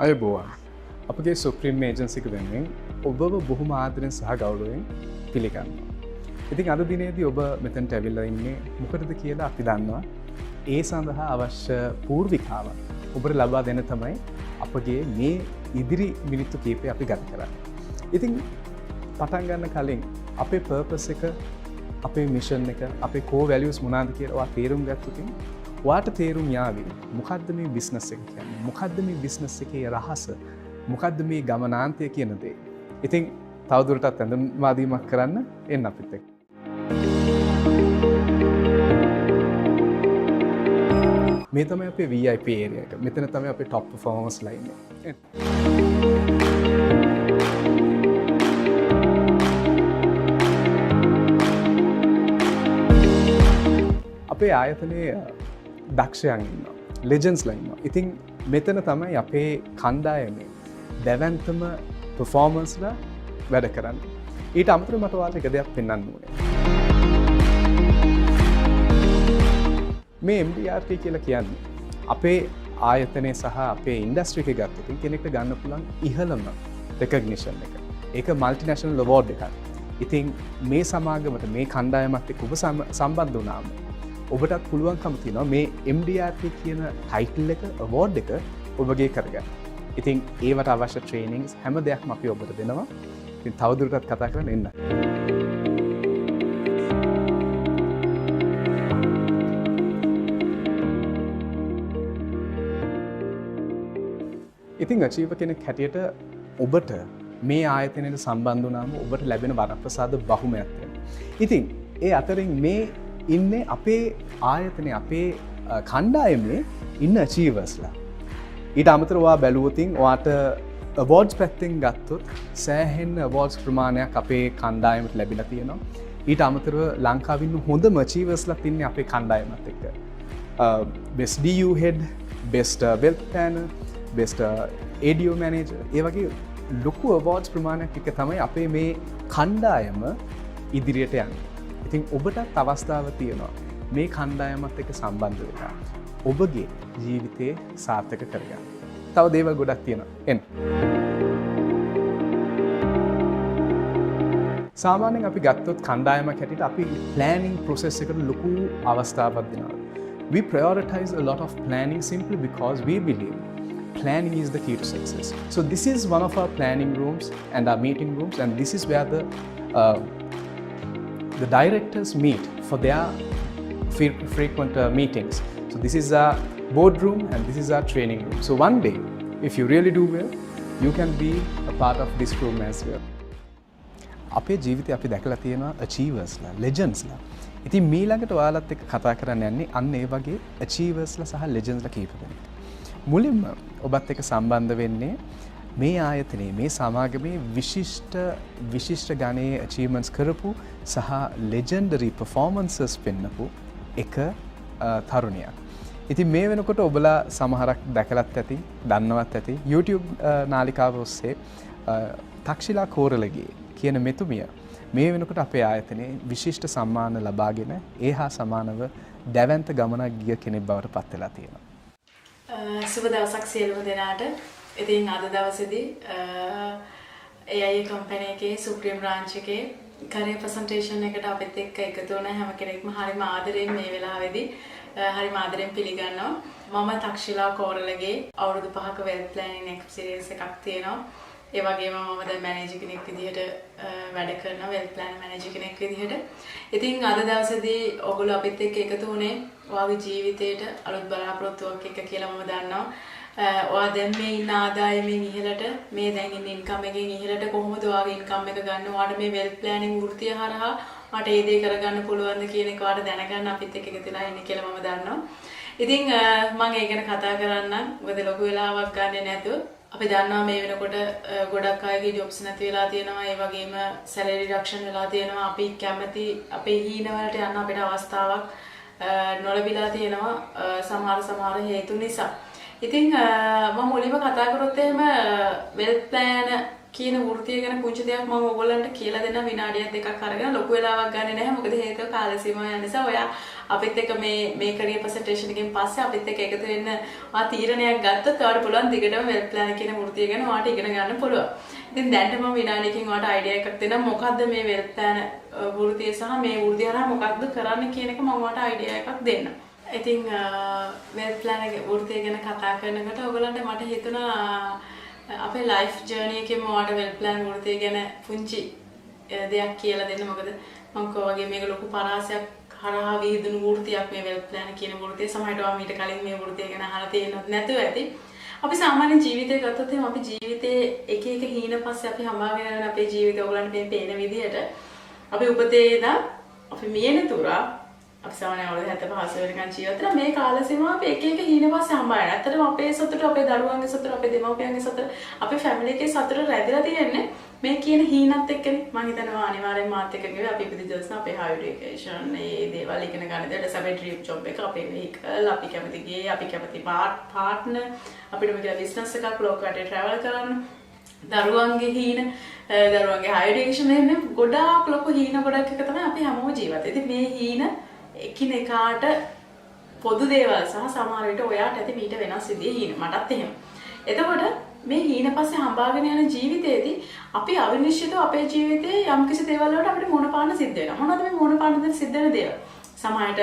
අයබෝවන් අපගේ supreme agency එක වෙනුවෙන් ඔබව බොහොම ආදරෙන් සහ ගෞරවයෙන් පිළිගන්නවා. ඉතින් අද දිනේදී ඔබ මෙතනට ඇවිල්ලා ඉන්නේ මොකටද කියලා අපි දන්නවා. ඒ සඳහා අවශ්‍ය පූර්විකාව ඔබට ලබා දෙන්න තමයි අපගේ මේ ඉදිරි මිනිත්තු කීපය අපි ගත කරන්නේ. ඉතින් පටන් ගන්න කලින් අපේ පර්පස් එක, අපේ මිෂන් එක, අපේ කෝ වැලියුස් මොනවාද කියලා ඔයා තේරුම් ගත්තොතින් ඔයාට තේරුම් යාවි මොකද්ද මේ බිස්නස් එක කියන්නේ, මොකද්ද මේ බිස්නස් එකේ රහස, මොකද්ද මේ ගමනාන්තය කියන දේ. ඉතින් තවදුරටත් ඇඳුම්වාදීමක් කරන්න එන්න අපිත් එක්ක. මේ තමයි අපේ VIP ඒරියා එක. මෙතන තමයි අපේ টপ performers line එක. අපේ ආයතනයේ දක්ෂයන් ඉන්නවා, ලෙජන්ඩ්ස්ලා ඉන්නවා. ඉතින් මෙතන තමයි අපේ කණ්ඩායමේ දැවැන්තම පර්ෆෝමර්ස්ලා වැඩ කරන්නේ. ඊට අමතරව මට ඔයාලට එක දෙයක් පෙන්වන්න ඕනේ. මේ MDRT කියලා කියන්නේ අපේ ආයතනයේ සහ අපේ ඉන්ඩස්ට්‍රි එකේ ගත්තොත් කෙනෙක්ට ගන්න පුළුවන් ඉහළම රෙකග්නිෂන් එක. ඒක මල්ටිනේෂනල් අවෝඩ් එකක්. ඉතින් මේ සමාගමට මේ කණ්ඩායමත් එක්ක ඔබ සම්බන්ධ වුණාම ඔබටත් පුළුවන්කම තියෙනවා මේ MDRT කියන ටයිටල් එක, අවෝඩ් එක ඔබගේ කරගන්න. ඉතින් ඒවට අවශ්‍ය ට්‍රේනින්ග්ස් හැම දෙයක්ම අපි ඔබට දෙනවා. ඉතින් තවදුරටත් කතා කරන්න එන්න. ඉතින් අචීව කෙනෙක් හැටියට ඔබට මේ ආයතනයට සම්බන්ධ වුණාම ඔබට ලැබෙන වරප්‍රසාද බහුමයක් තියෙනවා. ඉතින් ඒ අතරින් මේ ඉන්නේ අපේ ආයතනයේ අපේ කණ්ඩායමේ ඉන්න අචීවර්ස්ලා. ඊට අමතරව ඔයා බැලුවොතින් ඔයාට අවෝඩ්ස් පැත්තෙන් ගත්තොත් සෑහෙන අවෝඩ්ස් ප්‍රමාණයක් අපේ කණ්ඩායමට ලැබිලා තියෙනවා. ඊට අමතරව ලංකාවේ ඉන්න හොඳම අචීවර්ස්ලා ඉන්නේ අපේ කණ්ඩායමත් එක්ක. best DU head, best wealth planner, best ADO manager, ඒ වගේ ලොකු අවෝඩ්ස් ප්‍රමාණයක් එක තමයි අපේ මේ කණ්ඩායම ඉදිරියට යන්නේ. ඉතින් ඔබටත් අවස්ථාව තියෙනවා මේ කණ්ඩායමත් එක්ක සම්බන්ධ වෙලා ඔබගේ ජීවිතේ සාර්ථක කරගන්න. තව දේවල් ගොඩක් තියෙනවා. එන්න. සාමාන්‍යයෙන් අපි ගත්තොත් කණ්ඩායමක් හැටියට අපි planning process එකට ලොකු අවස්ථාවක් දෙනවා. We prioritize a lot of planning simply because we believe planning is the key to success. So this is one of our planning rooms and our meeting rooms, and this is where the directors meet for their frequent meetings. So this is our boardroom and this is our training room. So one day, if you really do well, you can be a part of this room as well. අපේ ජීවිතේ අපි දැකලා තියෙනවා achievers-ලා, legends-ලා. ඉතින් මීළඟට ඔයාලත් එක්ක කතා කරන්න යන්නේ අන්න ඒ වගේ achievers-ලා සහ legends-ලා කීප දෙනෙක්. මුලින්ම ඔබත් එක්ක සම්බන්ධ වෙන්නේ මේ ආයතනයේ මේ සමාගමේ විශිෂ්ට ගණයේ achievements කරපු සහ legendary performances පෙන්නපු එක තරුණියක්. ඉතින් මේ වෙනකොට ඔබලා සමහරක් දැකලත් ඇති, දන්නවත් ඇති YouTube නාලිකාව ඔස්සේ තක්ෂිලා කෝරළගේ කියන මෙතුමිය මේ වෙනකොට අපේ ආයතනයේ විශිෂ්ට සම්මාන ලබාගෙන ඒ හා සමානව දැවැන්ත ගමනක් ගිය කෙනෙක් බවට පත් වෙලා තියෙනවා. සුබ දවසක් සියලුම දෙනාට. ඉතින් අද දවසේදී AI කම්පැනි එකේ සුප්‍රීම් බ්‍රාන්ච් එකේ කරියර් ප්‍රසන්ටේෂන් එකට අපිත් එක්ක එකතු වුණ හැම කෙනෙක්ම හරිම ආදරෙන් මේ වෙලාවේදී හරිම ආදරෙන් පිළිගන්නවා. මම තක්ෂිලා කෝරළගේ අවුරුදු 5ක වෙල්ත් ප්ලෑනින් එක්ස්පීරියන්ස් එකක් තියෙනවා. ඒ වගේම මම දැන් මැනේජර් කෙනෙක් විදිහට වැඩ කරනවා, වෙල්ත් ප්ලෑන් මැනේජර් කෙනෙක් විදිහට. ඉතින් අද දවසේදී ඔයගොල්ලෝ අපිත් එක්ක එකතු වුණේ ඔයාගේ ජීවිතේට අලුත් බලාපොරොත්තුවක් එක්ක කියලා මම දන්නවා. ඔයා දැන් මේ ඉන්න ආදායමෙන් ඉහළට, මේ දැන් ඉන්න ඉන්කම් එකෙන් ඉහළට කොහොමද ඔයාගේ ඉන්කම් එක ගන්න? ඔයාට මේ වෙල්ත් ප්ලෑනින් වෘත්තිය හරහා මට ඒ දේ කරගන්න පුළුවන්ද කියන එක ඔයාට දැනගන්න අපිත් එක්ක එකතුලා ඉන්නේ කියලා මම දන්නවා. ඉතින් මම ඒ ගැන කතා කරන්නම්. මොකද ලොකු වෙලාවක් ගන්නෙ නැතුව අපි දන්නවා මේ වෙනකොට ගොඩක් අයගේ ජොබ්ස් නැති වෙලා තියෙනවා. ඒ වගේම සැලරි රිඩක්ෂන් වෙලා තියෙනවා. අපි කැමති අපේ හීන වලට යන්න අපිට අවස්ථාවක් නොලැබිලා තියෙනවා සමහර හේතු නිසා. ඉතින් මම මුලින්ම කතා කරොත් එහෙම වෙල්ත් ප්ලෑන් කියන වෘත්තිය ගැන පුංචි දෙයක් මම ඔයගොල්ලන්ට කියලා දෙන්න විනාඩියක් දෙකක් අරගෙන ලොකු වෙලාවක් ගන්නෙ නැහැ. මොකද හේතුව කාල සීමාව යන නිසා ඔයා අපිත් එක්ක මේ කරියර් ප්‍රසන්ටේෂන් එකකින් පස්සේ අපිත් එක්ක එකතු වෙන්න ඔයා තීරණයක් ගත්තොත් ඔයාලට පුළුවන් දිගටම වෙල් ප්ලෑන් කියන වෘත්තිය ගැන ඔයාලට ඉගෙන ගන්න පුළුවන්. ඉතින් දැන්ට මම විනාඩියකින් ඔයාලට අයිඩියා එකක් දෙන්නම් මොකද්ද මේ වෙල් ප්ලෑන් වෘත්තිය සහ මේ වෘත්තිය හරහා මොකක්ද කරන්න කියන එක මම ඔයාලට අයිඩියා එකක් දෙන්නම්. ඉතින් වෙල් ප්ලෑන් වෘත්තිය ගැන කතා කරනකොට ඔයගොල්ලන්ට මට හිතුණා අපේ ලයිෆ් ජර්නි එකේම ඔයාලට වෙල් ප්ලෑන් වෘත්තිය ගැන පුංචි දෙයක් කියලා දෙන්න. මොකද මම කෝ මේක ලොකු පරාසයක් හරහා විහිදුණු වෘත්තියක් මේ වෙල් ප්ලෑන් කියන වෘත්තිය. සමහරවිට ඔයා මීට කලින් මේ වෘත්තිය ගැන අහලා තියෙනවත් නැතුව ඇති. අපි සාමාන්‍ය ජීවිතය ගත්තොත් එහෙනම් අපි ජීවිතේ එක හීන පස්සේ අපි හඹාගෙන යන අපේ ජීවිතය ඔයගලන්ට මේ පේන විදිහට අපි උපතේ ඉඳන් අපි මියන තුරා අපි සාමාන්‍ය අවුරුදු 75 වෙනකන් ජීවත් වෙන මේ කාල සීමාව අපි එක හීන පස්සේ හඹාගෙන. ඇත්තටම අපේ සතුට, අපේ දරුවන්ගේ සතුට, අපේ දෙමව්පියන්ගේ සතුට, අපේ ෆැමිලි එකේ සතුට රැඳිලා තියෙන්නේ මේ කියන හීනත් එක්කනේ. මම හිතනවා අනිවාර්යෙන් මාත් එක්ක කිව්වේ අපි ඉපදිච්ච දවස් අපේ හයියර් එඩියුකේෂන් මේ දේවල් ඉගෙන ගන්න දෙයට සබේ ඩ්‍රීම් ජොබ් එක අපේ වෙහිකල් අපි කැමති ගේ අපි කැමති පාර්ට්නර් අපිට මේක බිස්නස් එකක් ලෝකයට ට්‍රැවල් කරන්න දරුවන්ගේ හීන දරුවන්ගේ හයියර් එඩියුකේෂන් එන්නේ ගොඩාක් ලොකු හීන ගොඩක් එක තමයි අපි හැමෝම ජීවත් වෙන්නේ. ඉතින් මේ හීන එකිනෙකාට පොදු දේවල් සහ සමහර විට ඔයාට ඇති මීට වෙනස් විදිහේ හීන මටත් එහෙම. එතකොට මේ හීන පස්සේ හඹාගෙන යන ජීවිතේදී අපි අවිනිශ්චිතව අපේ ජීවිතේ යම්කිසි දේවල් වලට අපිට මොන පාන්න සිද්ධ වෙනවා. මොනවද මේ මොන පාන්න දෙන්න සිද්ධ වෙන දේවල්? සමහරට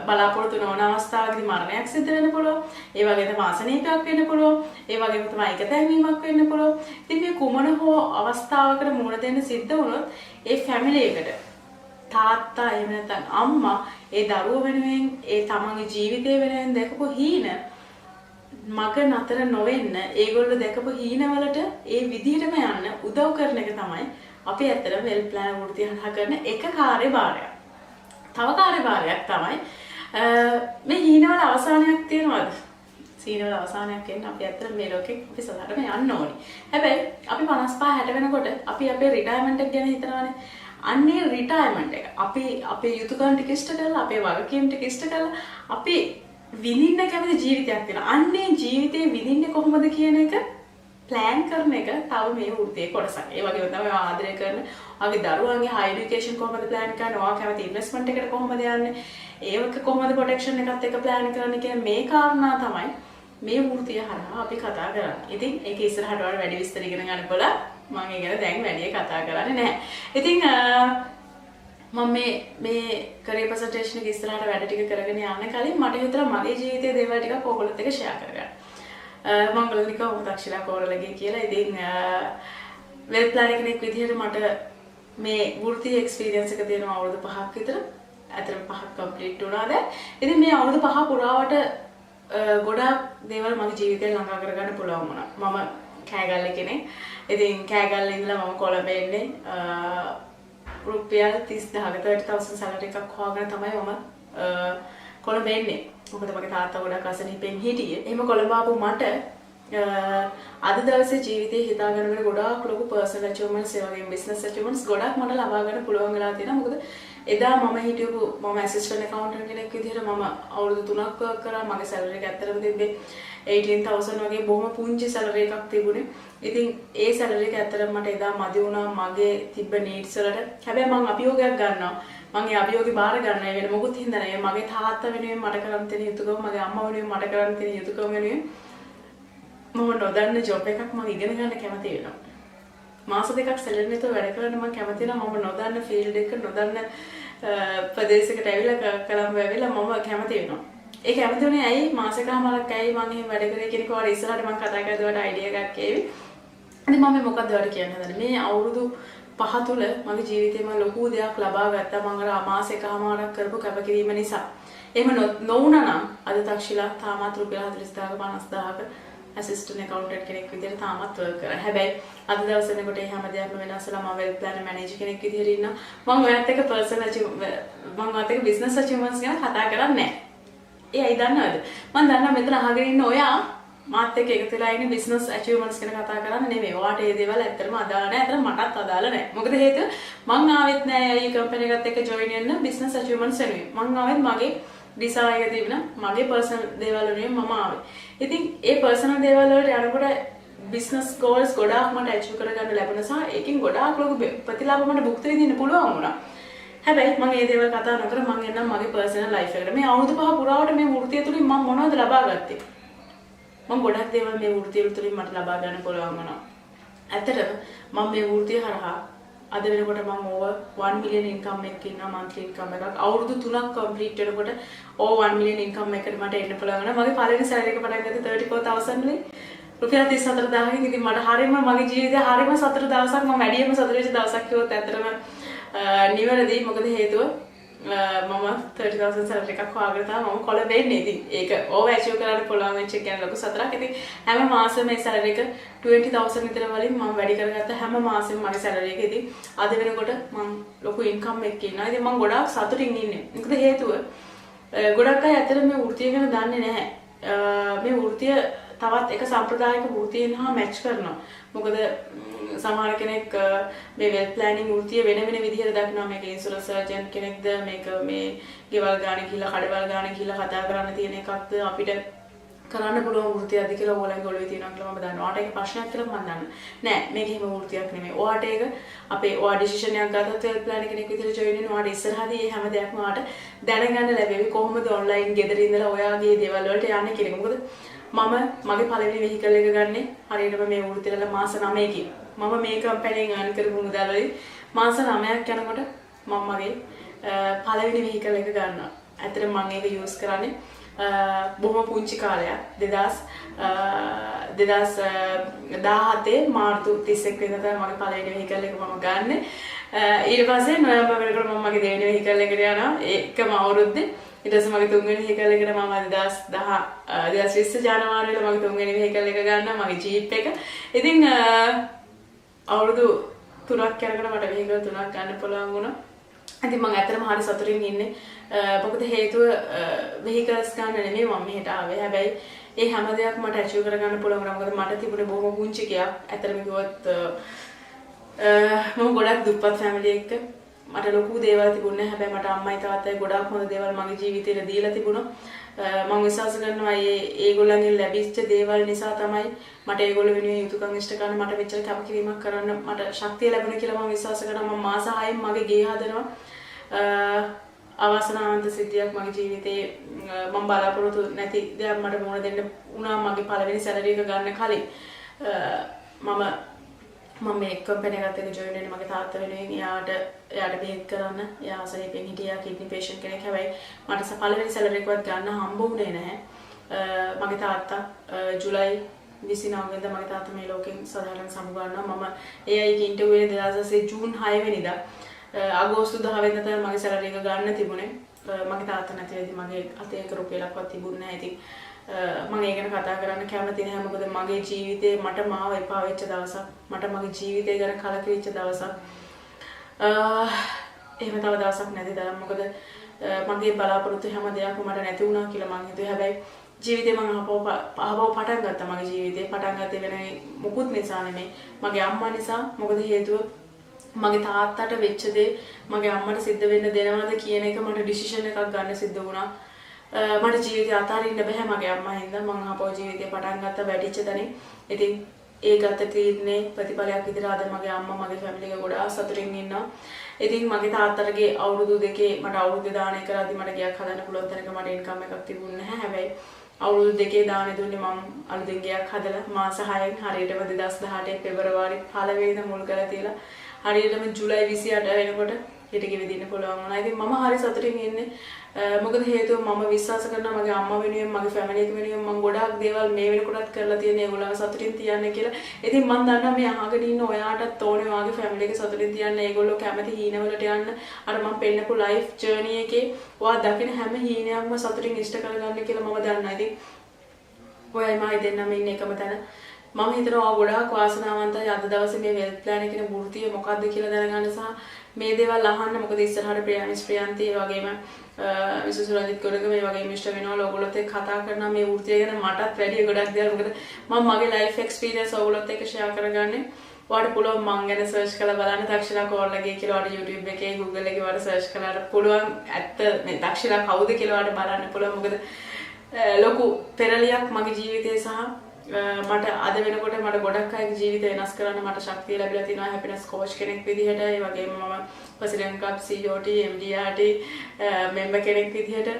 බලාපොරොත්තු නොවන අවස්ථාවකදී මරණයක් සිද්ධ වෙන්න පුළුවන්. ඒ වගේම තමයි අසනීපයක් වෙන්න පුළුවන්. ඒ වගේම තමයි එකතැන්වීමක් වෙන්න පුළුවන්. ඉතින් මේ කුමන හෝ අවස්ථාවකට මුහුණ දෙන්න සිද්ධ වුණොත් ඒ ෆැමිලි එකට තාත්තා එහෙම නැත්නම් අම්මා ඒ දරුවෝ වෙනුවෙන් ඒ තමන්ගේ ජීවිතය වෙනුවෙන් දැකපු හීන මග නතර නොවෙන්න ඒගොල්ලෝ දැකපු හීනවලට ඒ විදිහටම යන්න උදව් කරන එක තමයි අපි ඇත්තටම වෙල් ප්ලෑන් වෘත්තිය හරහා කරන එක කාර්යභාරයක්. තව කාර්යභාරයක් තමයි මේ හීනවල අවසානයක් තියෙනවද? හීනවල අවසානයක් එන්න අපි ඇත්තටම මේ ලෝකෙ අපි සදාටම යන්න ඕනි. හැබැයි අපි 55 60 වෙනකොට අපි අපේ රිටයර්මන්ට් එක ගැන හිතනවානේ. අන්නේ රිටයර්මන්ට් එක අපි අපේ යුතුයකම් ටික ඉෂ්ට කරලා අපේ වගකීම් ටික ඉෂ්ට කරලා අපි විඳින්න කැමති ජීවිතයක් තියෙනවා. අන්නේ ජීවිතේ විඳින්නේ කොහොමද කියන එක ප්ලෑන් කරන එක තව මේ වෘත්තියේ කොටසක්. ඒ වගේම තමයි ආදරය කරන ඔයාගේ දරුවන්ගේ හයි එඩියුකේෂන් කොහොමද ප්ලෑන් කරන්නේ? ඔයා කැමති ඉන්වෙස්ට්මන්ට් එකට කොහොමද යන්නේ? ඒක කොහොමද ප්‍රොටෙක්ෂන් එකත් එක්ක ප්ලෑන් කරන්නේ කියන මේ කාරණා තමයි මේ වෘත්තිය හරහා අපි කතා කරන්නේ. ඉතින් ඒක ඉස්සරහට වඩා වැඩි විස්තර ඉගෙන ගන්න බලලා මම ඒ ගැන දැන් වැඩි කතා කරන්නේ නැහැ. ඉතින් මම මේ කරියර් ප්‍රසන්ටේෂන් එක ඉස්සරහට වැඩ ටික කරගෙන යන්න කලින් මට හිතුණා මගේ ජීවිතයේ දේවල් ටිකක් ඔයගොල්ලොත් එක්ක ෂෙයා කරගන්න. මම ගොල්ලනික උදක්ෂිලා කෝරලගේ කියලා. ඉතින් වෙල් ප්ලෑනර් කෙනෙක් විදිහට මට මේ වෘත්ති එක්ස්පීරියන්ස් එක තියෙනවා අවුරුදු 5ක් විතර. අතරම 5ක් කම්ප්ලීට් වුණා දැන්. ඉතින් මේ අවුරුදු 5 පුරාවට ගොඩාක් දේවල් මගේ ජීවිතේ ළඟා කරගන්න පුළුවන් වුණා. මම කෑගල්ලේ කෙනෙක්. ඉතින් කෑගල්ලේ ඉඳලා මම කොළඹ එන්නේ රුපියල් 30000කට 30000 සැලරි එකක් හොයාගෙන තමයි මම කොළඹ එන්නේ. මොකද මගේ තාත්තා ගොඩක් අසනීපෙන් හිටියේ. එහෙම කොළඹ ආපු මට අද දවසේ ජීවිතේ හිතාගන්න වෙන ගොඩාක් ලොකු පර්සනල් අචීව්මන්ට්ස් ඒ වගේම බිස්නස් අචීව්මන්ට්ස් ගොඩක් මට ලබා ගන්න පුළුවන් වෙලා තියෙනවා. මොකද එදා මම හිටියපු මම ඇසිස්ටන්ට් ඇකවුන්ටන්ට් කෙනෙක් විදිහට මම අවුරුදු 3ක් වර්ක් කරා. මගේ සැලරි එක ඇත්තටම තිබ්බේ 18000 වගේ බොහොම පුංචි සැලරි එකක් තිබුණේ. ඉතින් ඒ සැලරි එක ඇත්තටම මට එදා මදි වුණා මගේ තිබ්බ නීඩ්ස් වලට. හැබැයි මම අභියෝගයක් ගන්නවා. මම ඒ අභියෝගේ බාර ගන්න වෙන මොකුත් හින්දා නෙවෙයි. මගේ තාත්තා වෙනුවෙන් මට කරන් තියෙන යුතුයකම, මගේ අම්මා වෙනුවෙන් මට කරන් තියෙන යුතුයකම වෙනුවෙන් මම නොදන්න ජොබ් එකක් මම ඉගෙන ගන්න කැමති වෙනවා. මාස දෙකක් සැලරි නැතුව වැඩ කරන්න මම කැමති වෙනවා. මම නොදන්න ෆීල්ඩ් එක නොදන්න ප්‍රදේශයකට ඇවිල්ලා කලම්බෝ ඇවිල්ලා මම කැමති වෙනවා. ඒ කැමති වුණේ ඇයි මාසෙකමාරක් ඇයි මම එහෙම වැඩ කරේ කියන කෝර ඉස්සරහට මම කතා කරද්දී අයිඩියා එකක් ඒවි. ඉතින් මම මොකක්ද ඔයාලට කියන්න හදන්නේ? මේ අවුරුදු 5 තුල මගේ ජීවිතේ මම ලොකු දෙයක් ලබා ගත්තා. මම අර මාසෙකමාරක් කරපු කැපකිරීම නිසා. එහෙම නොවුණා නම් අද තක්ෂිලා තාමත් රුපියල් 40000ක 50000ක ඇසිස්ටන්ට් ඇකවුන්ටන්ට් කෙනෙක් විදිහට තාමත් වර්ක් කරා. හැබැයි අද දවස් වෙනකොට ඒ හැම දෙයක්ම වෙනස් වෙලා මම වෙල් ප්ලෑනර් මැනේජර් කෙනෙක් විදිහට ඉන්නවා. මම ඔයත් එක්ක මම ඔයත් එක්ක බිස්නස් අචීව්මන්ට්ස් ගැන කතා කරන්නේ නැහැ. ඒ අය දන්නවද? මම දන්නවා මෙතන අහගෙන ඉන්න ඔයා මාත් එක්ක එකතු වෙලා ඉන්නේ බිස්නස් අචීව්මන්ට්ස් ගැන කතා කරන්නේ නෙමෙයි. ඔයාට මේ දේවල් ඇත්තටම අදාළ නැහැ. ඇත්තටම මටත් අදාළ නැහැ. මොකද හේතුව මං ආවෙත් නැහැ මේ කම්පැනි එකත් එක්ක ජොයින් වෙන්න බිස්නස් අචීව්මන්ට්ස් වෙනුවෙන්. මං ආවෙත් මගේ ඩිසයිර් එක තිබුණා. මගේ පර්සනල් දේවල් වලින් මම ආවේ. ඉතින් ඒ පර්සනල් දේවල් වලට යනකොට බිස්නස් ගෝල්ස් ගොඩාක් මට ඇචීව් කරගන්න ලැබුණා සහ ඒකෙන් ගොඩාක් ලොකු ප්‍රතිලාභ මට භුක්ති විඳින්න පුළුවන් වුණා. හැබැයි මම මේ දේවල් කතා නොකර මම එන්නම් මගේ පර්සනල් ලයිෆ් එකට. මේ අවුරුදු 5 පුරාවට මේ වෘත්තිය තුලින් මම මොනවද ලබා ගත්තේ? මම ගොඩක් දේවල් මේ වෘත්තිය තුලින් මට ලබා ගන්න පුළුවන් වුණා. ඇත්තටම මම මේ වෘත්තිය හරහා අද වෙනකොට මම over 1 million income එකක් ඉන්නවා monthly income එකක්. අවුරුදු 3ක් complete වෙනකොට over 1 million income එකකට මට එන්න පුළුවන් වුණා. මගේ පළවෙනි salary එක පටන් ගත්තේ 34000 වලින්. රුපියල් 34000කින්. ඉතින් මට හරියම මගේ ජීවිතේ හරියම සතුට දවසක් මම වැඩිම සතුට වෙච්ච දවසක් කිව්වොත් ඇත්තටම නිවැරදි. මොකද හේතුව මම 30000 salary එකක් හොයාගෙන තමයි මම කොළ වෙන්නේ. ඉතින් ඒක ඕව achieve කරන්න පුළුවන් වෙච්ච එක ගැන ලොකු සතුටක්. ඉතින් හැම මාසෙම මේ salary එක 20000 විතර වලින් මම වැඩි කරගත්ත හැම මාසෙම මගේ salary එක. ඉතින් අද වෙනකොට මම ලොකු income එකක් ඉන්නවා. ඉතින් මම ගොඩාක් සතුටින් ඉන්නේ. මොකද හේතුව ගොඩක් අය ඇත්තට මේ වෘත්තිය ගැන දන්නේ නැහැ. මේ වෘත්තිය තවත් එක සම්ප්‍රදායික වෘත්තියෙන් හා මැච් කරනවා. මොකද සමහර කෙනෙක් මේ වෙල් ප්ලෑනින් වෘත්තිය වෙන වෙන විදිහට දක්නවා. මේක ඉන්ෂුරන්ස් සර්ජන් කෙනෙක්ද, මේක මේ ගෙවල් ගාන කියලා කඩවල් ගාන කියලා කතා කරන්න තියෙන එකක්ද, අපිට කරන්න පුළුවන් වෘත්තියක්ද කියලා ඕගොල්ලන්ගේ ඔළුවේ තියෙනවා කියලා මම දන්නවා. ඔයාට ඒක ප්‍රශ්නයක් කියලා මම දන්නවා. නෑ මේක හිම වෘත්තියක් නෙමෙයි. ඔයාට ඒක අපේ ඔයා ඩිසිෂන් එකක් ගත්තොත් වෙල් ප්ලෑන් කෙනෙක් විදිහට ජොයින් වෙනවා. ඔයාට ඉස්සරහදී මේ හැම දෙයක්ම ඔයාට දැනගන්න ලැබෙවි. කොහොමද ඔන්ලයින් ගෙදර ඉඳලා ඔයාගේ දේවල් වලට යන්නේ කියන එක. මොකද මම මගේ පළවෙනි වෙහිකල් එක ගන්නේ හරියටම මේ වෘත්තියට මාස 9කින්. මම මේ කම්පැනිෙන් earn කරපු මුදල් වලින් මාස 9ක් යනකොට මම මගේ පළවෙනි වෙහිකල් එක ගන්නවා. ඇත්තටම මම ඒක යූස් කරන්නේ බොහොම පුංචි කාලයක් 2017 මාර්තු 31 වෙනිදා තමයි මගේ පළවෙනි වෙහිකල් එක මම ගන්නෙ. ඊට පස්සේ නොවැම්බර් වෙනකොට මම මගේ දෙවෙනි වෙහිකල් එකට යනවා. ඒකම අවුරුද්දේ. ඊට පස්සේ මගේ තුන්වෙනි වෙහිකල් එකට මම 2020 ජනවාරියේ මගේ තුන්වෙනි වෙහිකල් එක ගන්නවා. මගේ ජීප් එක. ඉතින් අවුරුදු 3ක් යනකොට මට වෙහිකල් 3ක් ගන්න පුළුවන් වුණා. ඉතින් මම ඇත්තටම හරි සතුටින් ඉන්නේ. මොකද හේතුව වෙහිකල්ස් ගන්න නෙමෙයි මම මෙහෙට ආවේ. හැබැයි ඒ හැම දෙයක්ම මට අචීව් කරගන්න පුළුවන් වුණා. මොකද මට තිබුණේ බොහොම පුංචි එකක්. ඇත්තටම කිව්වොත් මම ගොඩක් දුප්පත් ෆැමිලි එකක මට ලොකු දේවල් තිබුණේ නැහැ. හැබැයි මට අම්මයි තාත්තයි ගොඩක් හොඳ දේවල් මගේ ජීවිතේට දීලා තිබුණා. මම විශ්වාස කරනවා ඒගොල්ලන්ගෙන් ලැබිච්ච දේවල් නිසා තමයි මට ඒගොල්ලෝ වෙනුවෙන් යුතුයකම් ඉෂ්ට කරන්න මට මෙච්චර කැපකිරීමක් කරන්න මට ශක්තිය ලැබුණා කියලා මම විශ්වාස කරනවා. මම මාස 6න් මගේ ගේ හදනවා. අවාසනාවන්ත සිද්ධියක් මගේ ජීවිතේ මම බලාපොරොත්තු නැති දෙයක් මට මොන දෙන්න වුණා. මගේ පළවෙනි සැලරි එක ගන්න කලින් මම මේ කම්පැනි එකත් එක්ක ජොයින් වෙන්නේ මගේ තාත්තා වෙනුවෙන්. එයාට බේත් කරන්න. එයා අසනීපෙන් හිටියා, කිඩ්නි පේෂන්ට් කෙනෙක්. හැබැයි මට පළවෙනි සැලරි එකවත් ගන්න හම්බ වුණේ නැහැ. මගේ තාත්තා ජූලයි 29 වෙනිදා මගේ තාත්තා මේ ලෝකෙන් සදාරණ සමුගන්නවා. මම ඒයිගේ ඉන්ටර්විව් එක 2008 ජූන් 6 වෙනිදා අගෝස්තු 10 වෙනිදා තමයි මගේ සැලරි එක ගන්න තිබුණේ. මගේ තාත්තා නැති වෙද්දි මගේ අතේ එක රුපියලක්වත් තිබුණේ නැහැ. ඉතින් මම ඒක ගැන කතා කරන්න කැමති නැහැ. මොකද මගේ ජීවිතේ මට මාව එපා වෙච්ච දවසක්. මට මගේ ජීවිතය ගැන කලකිරිච්ච දවසක්. එහෙම තව දවසක් නැති තරම්. මොකද මගේ බලාපොරොත්තු හැම දෙයක්ම මට නැති වුණා කියලා මං හිතුවේ. හැබැයි ජීවිතේ මම ආපහු පටන් ගත්තා. මගේ ජීවිතේ පටන් ගත්තේ වෙන මොකුත් නිසා නෙමෙයි. මගේ අම්මා නිසා. මොකද හේතුව මගේ තාත්තට වෙච්ච දේ මගේ අම්මට සිද්ධ වෙන්න දෙනවද කියන එක මට ඩිසිෂන් එකක් ගන්න සිද්ධ වුණා. මට ජීවිතය අතාරින්න බෑ මගේ අම්මා හින්දා. මම ආපහු ජීවිතේ පටන් ගත්තා වැඩිච්ච තැනින්. ඉතින් ඒ ගත තීරණේ ප්‍රතිඵලයක් විදිහට අද මගේ අම්මා මගේ ෆැමිලි එක ගොඩාක් සතුටින් ඉන්නවා. ඉතින් මගේ තාත්තටගේ අවුරුදු දෙකේ මට අවුරුදු දාණය කරද්දි මට ගයක් හදන්න පුළුවන් තරක මට ඉන්කම් එකක් තිබුණේ නැහැ. හැබැයි අවුරුදු දෙකේ දාණය දුන්නේ මම අලුතෙන් ගයක් හදලා මාස 6න් හරියටම 2018 පෙබරවාරි 15 වෙනිදා මුල් කරලා තියලා හරියටම ජූලයි 28 වෙනකොට ඊට ගෙවිදින්න පුළුවන් වුණා. ඉතින් මම හරි සතුටින් ඉන්නේ. මොකද හේතුව මම විශ්වාස කරනවා මගේ අම්මා වෙනුවෙන් මගේ ෆැමිලි එක වෙනුවෙන් මම ගොඩාක් දේවල් මේ වෙනකොටත් කරලා තියෙන ඒගොල්ලන්ව සතුටින් තියන්න කියලා. ඉතින් මම දන්නවා මේ අහගෙන ඉන්න ඔයාටත් ඕනේ වාගේ ෆැමිලි එක සතුටින් තියන්න. ඒගොල්ලෝ කැමති හීනවලට යන්න. අර මම පෙන්නපු ලයිෆ් ජර්නි එකේ ඔයා දකින හැම හීනයක්ම සතුටින් ඉෂ්ට කරගන්න කියලා මම දන්නවා. ඉතින් ඔයයි මයි දෙන්නම ඉන්නේ එකම තැන. මම හිතනවා ගොඩාක් වාසනාවන්තයි අද දවසේ මේ වෙල්ත් ප්ලෑන් එකේ වෘත්තිය මොකක්ද කියලා දැනගන්න සහ මේ දේවල් අහන්න. මොකද ඉස්සරහට ප්‍රියාමිස් ප්‍රියන්ති ඒ වගේම විසුසුරජිත් ගොඩක මේ වගේ මිස්ටර් වෙනවා ඔයගොල්ලොත් එක්ක කතා කරනවා මේ වෘත්තිය ගැන. මටත් වැඩි ගොඩක් දේවල් මොකද මම මගේ ලයිෆ් එක්ස්පීරියන්ස් ඔයගොල්ලොත් එක්ක ෂෙයා කරගන්නේ. ඔයාලට පුළුවන් මං ගැන සර්ච් කරලා බලන්න. දක්ෂිලා කෝල්ලගේ කියලා ඔයාලට YouTube එකේ Google එකේ ඔයාලට සර්ච් කරලා පුළුවන් ඇත්ත මේ දක්ෂිලා කවුද කියලා ඔයාලට බලන්න පුළුවන්. මොකද ලොකු පෙරලියක් මගේ ජීවිතේ සහ මට අද වෙනකොට මට ගොඩක් අයගේ ජීවිතය වෙනස් කරන්න මට ශක්තිය ලැබිලා තියෙනවා හැපිනස් කෝච් කෙනෙක් විදිහට ඒ වගේම මම ප්‍රෙසිඩන්ට් කප් COT MDRT මෙම්බර් කෙනෙක් විදිහට